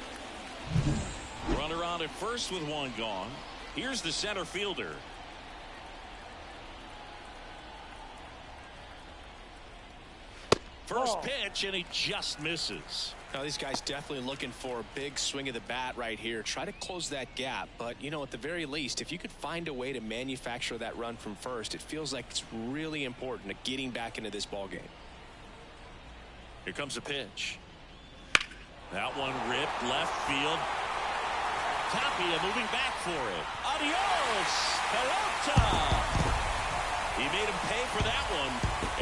Runner on at first with one gone. Here's the center fielder. First pitch, and he just misses. Now, these guys definitely looking for a big swing of the bat right here. Try to close that gap. But, you know, at the very least, if you could find a way to manufacture that run from first, it feels like it's really important to getting back into this ball game. Here comes a pitch. That one ripped left field. Tapia moving back for it. Adios, pelota. He made him pay for that one,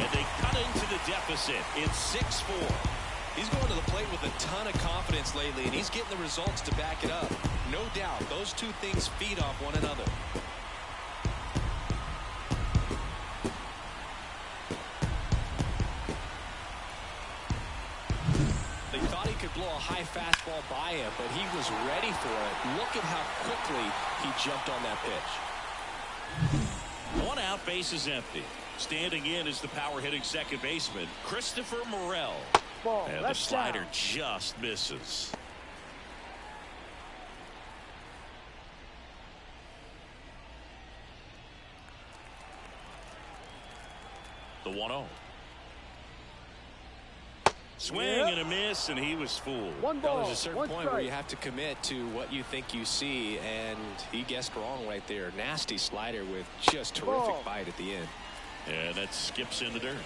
and they cut into the deficit. It's 6-4. He's going to the plate with a ton of confidence lately, and he's getting the results to back it up. No doubt, those two things feed off one another. They thought he could blow a high fastball by him, but he was ready for it. Look at how quickly he jumped on that pitch. One out, base is empty. Standing in is the power-hitting second baseman, Christopher Morel. And the slider just misses. The 1-0. Swing and a miss, and he was fooled. There's a certain point where you have to commit to what you think you see, and he guessed wrong right there. Nasty slider with just terrific bite at the end. And that skips in the dirt.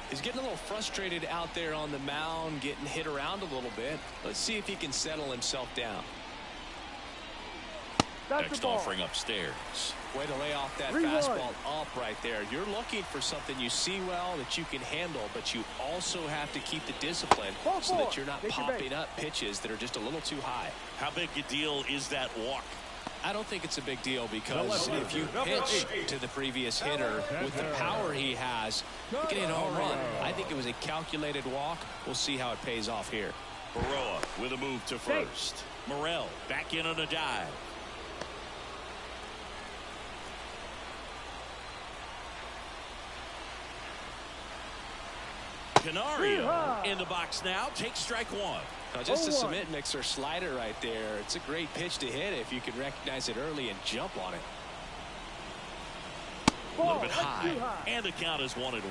He's getting a little frustrated out there on the mound, getting hit around a little bit. Let's see if he can settle himself down. Next offering upstairs. Way to lay off that fastball up right there. You're looking for something you see well that you can handle, but you also have to keep the discipline so that you're not popping up pitches that are just a little too high. How big a deal is that walk? I don't think it's a big deal, because if you pitch to the previous hitter with the power he has, you can hit a home run. I think it was a calculated walk. We'll see how it pays off here. Baroa with a move to first. Morel back in on a dive. Canario in the box now. Takes strike one. Now, just a cement mixer slider right there. It's a great pitch to hit if you can recognize it early and jump on it. A little bit high, and the count is 1-1.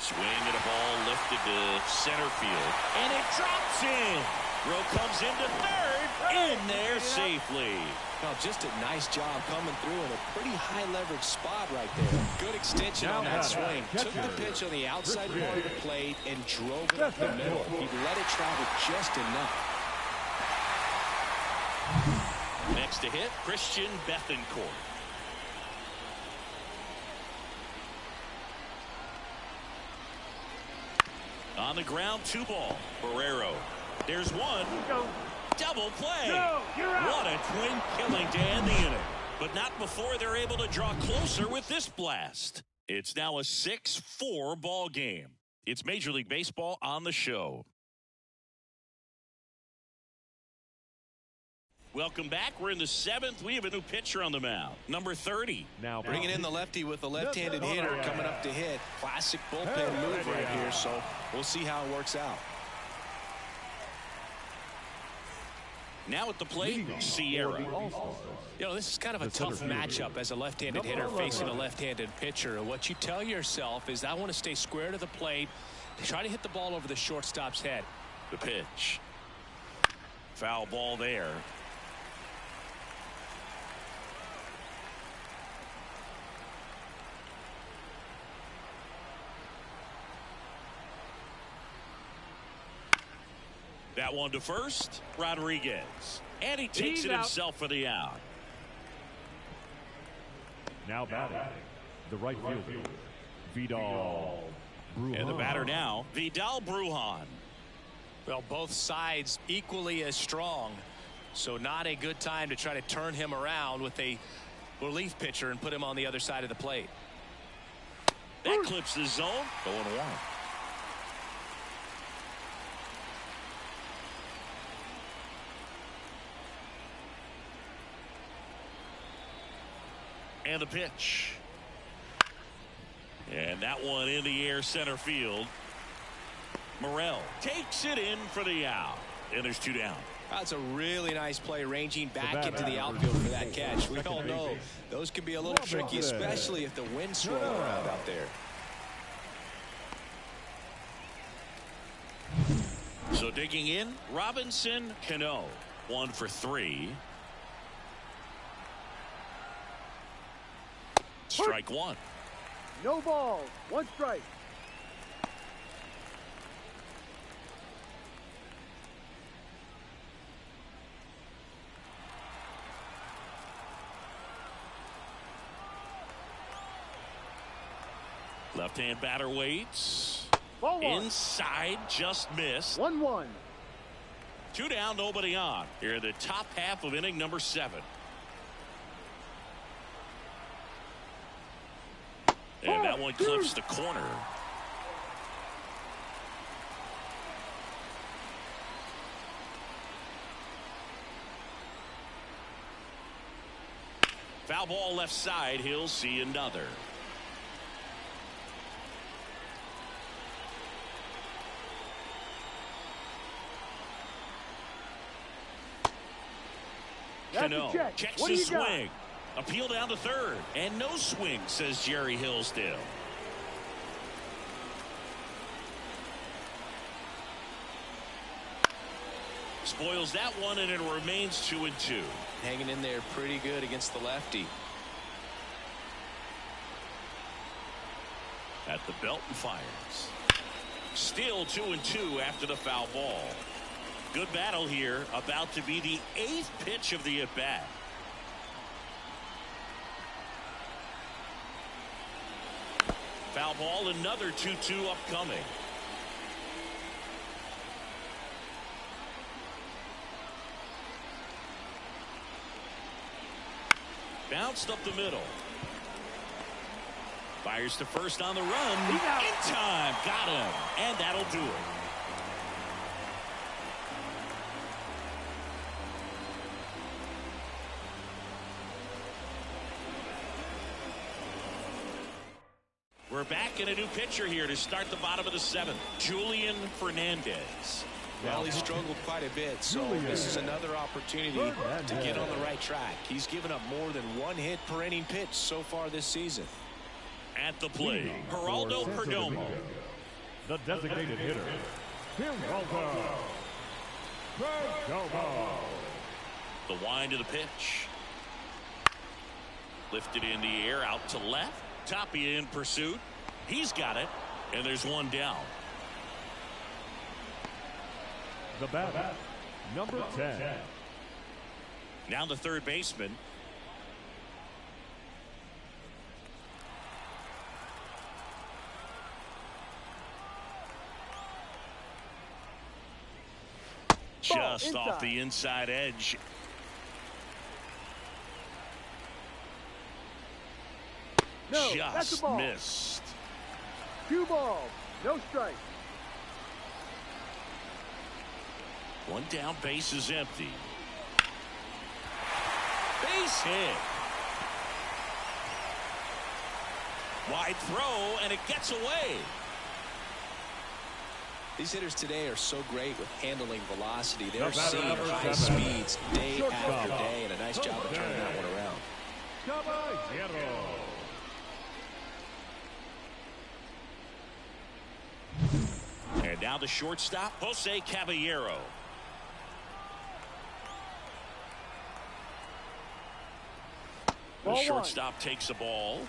Swing and a ball lifted to center field, and it drops in. Throw comes into third, in there safely. Well, just a nice job coming through in a pretty high leverage spot right there. Good extension on that swing. Took the pitch on the outside part of the plate and drove it up the middle. He let it travel just enough. Next to hit, Christian Bethancourt. On the ground, 2-ball. Barrero. There's one. Double play. What a twin killing to end the inning. But not before they're able to draw closer with this blast. It's now a 6-4 ball game. It's Major League Baseball on the show. Welcome back. We're in the 7th. We have a new pitcher on the mound, number 30. Now bringing in the lefty with a left-handed hitter coming up to hit. Classic bullpen move right here, so we'll see how it works out. Now at the plate, Sierra. You know, this is kind of a tough matchup as a left-handed hitter facing a left-handed pitcher. What you tell yourself is, I want to stay square to the plate, try to hit the ball over the shortstop's head. The pitch. Foul ball there. That one to first, Rodriguez. And he takes it himself for the out. Now batting, the right fielder, Vidal Brujan. And the batter now, Vidal Brujan. Well, both sides equally as strong, so not a good time to try to turn him around with a relief pitcher and put him on the other side of the plate. That clips the zone. 0-1. And the pitch. And that one in the air center field. Morel takes it in for the out. And there's 2 down. That's a really nice play, ranging back into the outfield for that catch. We all know those can be a little tricky, especially if the wind's swirling around out there. So digging in, Robinson Cano. 1 for 3. Strike 1. No ball. 1 strike. Left-hand batter waits. Ball 1. Inside, just missed. 1-1. 2 down, nobody on. Here in the top half of inning number 7. And that one clips the corner. Foul ball left side. He'll see another. Cano checks his swing. Appeal down to third. And no swing, says Jerry Hillsdale. Spoils that one, and it remains 2-2. Hanging in there pretty good against the lefty. At the belt and fires. Still 2-2 after the foul ball. Good battle here. About to be the 8th pitch of the at-bat. Foul ball, another 2-2 upcoming. Bounced up the middle. Fires to first on the run. In time. Got him. And that'll do it. We're back in a new pitcher here to start the bottom of the 7th. Julian Fernandez. Well, he struggled quite a bit, so this is another opportunity to get on the right track. He's given up more than 1 hit per inning pitch so far this season. At the plate, Geraldo Perdomo. The designated hitter, Geraldo Perdomo. The wind of the pitch. Lifted in the air, out to left. Tapia in pursuit. He's got it, and there's 1 down. The batter, number 10. Now the third baseman. Just off the inside edge. No, that's a Just ball. missed. 2 balls. No strike. 1 down, base is empty. Base hit. Wide throw, and it gets away. These hitters today are so great with handling velocity. They're seeing high speeds day after day, and a nice job of turning that one around. And now the shortstop, Jose Caballero. The shortstop takes the ball.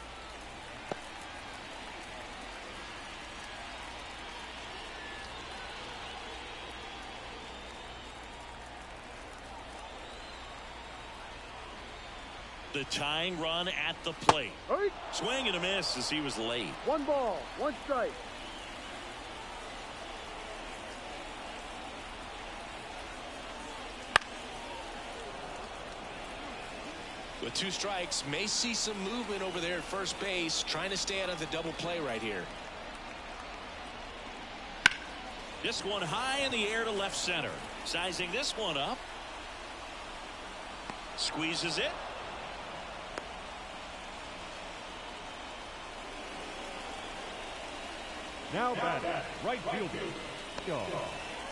The tying run at the plate. Swing and a miss as he was late. 1 ball, 1 strike. With 2 strikes, may see some movement over there at first base, trying to stay out of the double play right here. This one high in the air to left center. Sizing this one up. Squeezes it. Now batting, right fielder,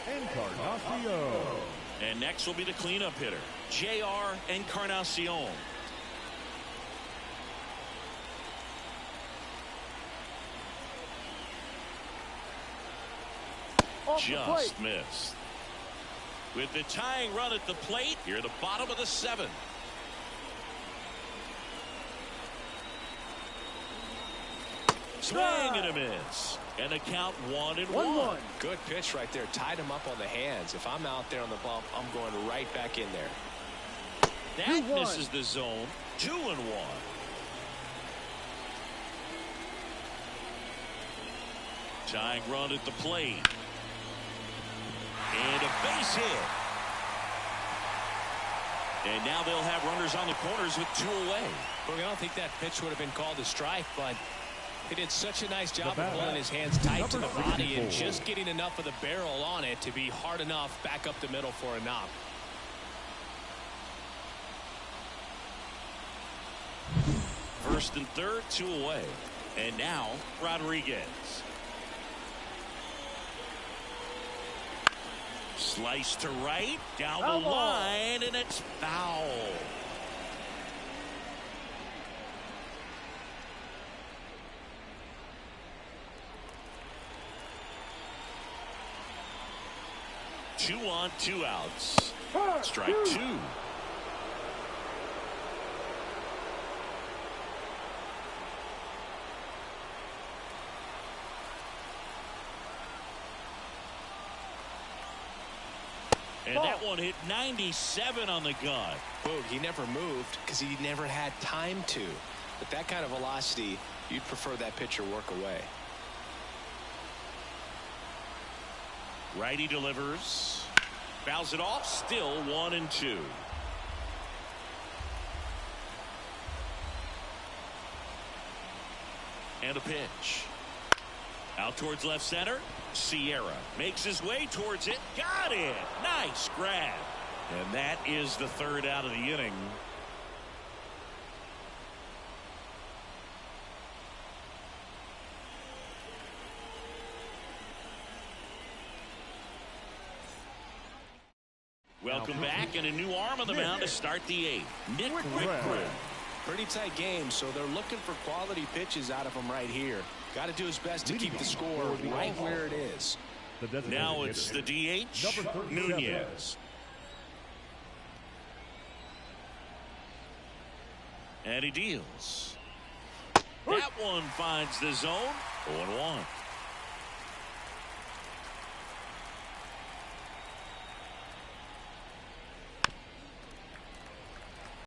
Encarnacion. And next will be the cleanup hitter, J.R. Encarnacion. Just missed. With the tying run at the plate, here at the bottom of the 7th. Swing and a miss. And a count 1-1. Good pitch right there. Tied him up on the hands. If I'm out there on the bump, I'm going right back in there. That misses the zone. 2-1. Tying run at the plate. And a base hit. And now they'll have runners on the corners with 2 away. Look, I don't think that pitch would have been called a strike, but he did such a nice job of pulling his hands tight to the body and just getting enough of the barrel on it to be hard enough back up the middle for a knock. First and third, 2 away. And now Rodriguez. Slice to right, down the line, and it's foul. Two on, 2 outs. Strike 2. And that one hit 97 on the gun. Boog, he never moved because he never had time to. But that kind of velocity, you'd prefer that pitcher work away. Righty delivers. Fouls it off. Still 1-2. And a pitch. Out towards left center. Sierra makes his way towards it. Got it. Nice grab. And that is the 3rd out of the inning. Welcome back, and a new arm on the mound to start the 8th. Nick Wickman. Pretty tight game, so they're looking for quality pitches out of him right here. Got to do his best to keep the score right where it is. Now it's the DH, Nunez. And he deals. That one finds the zone. 0-1.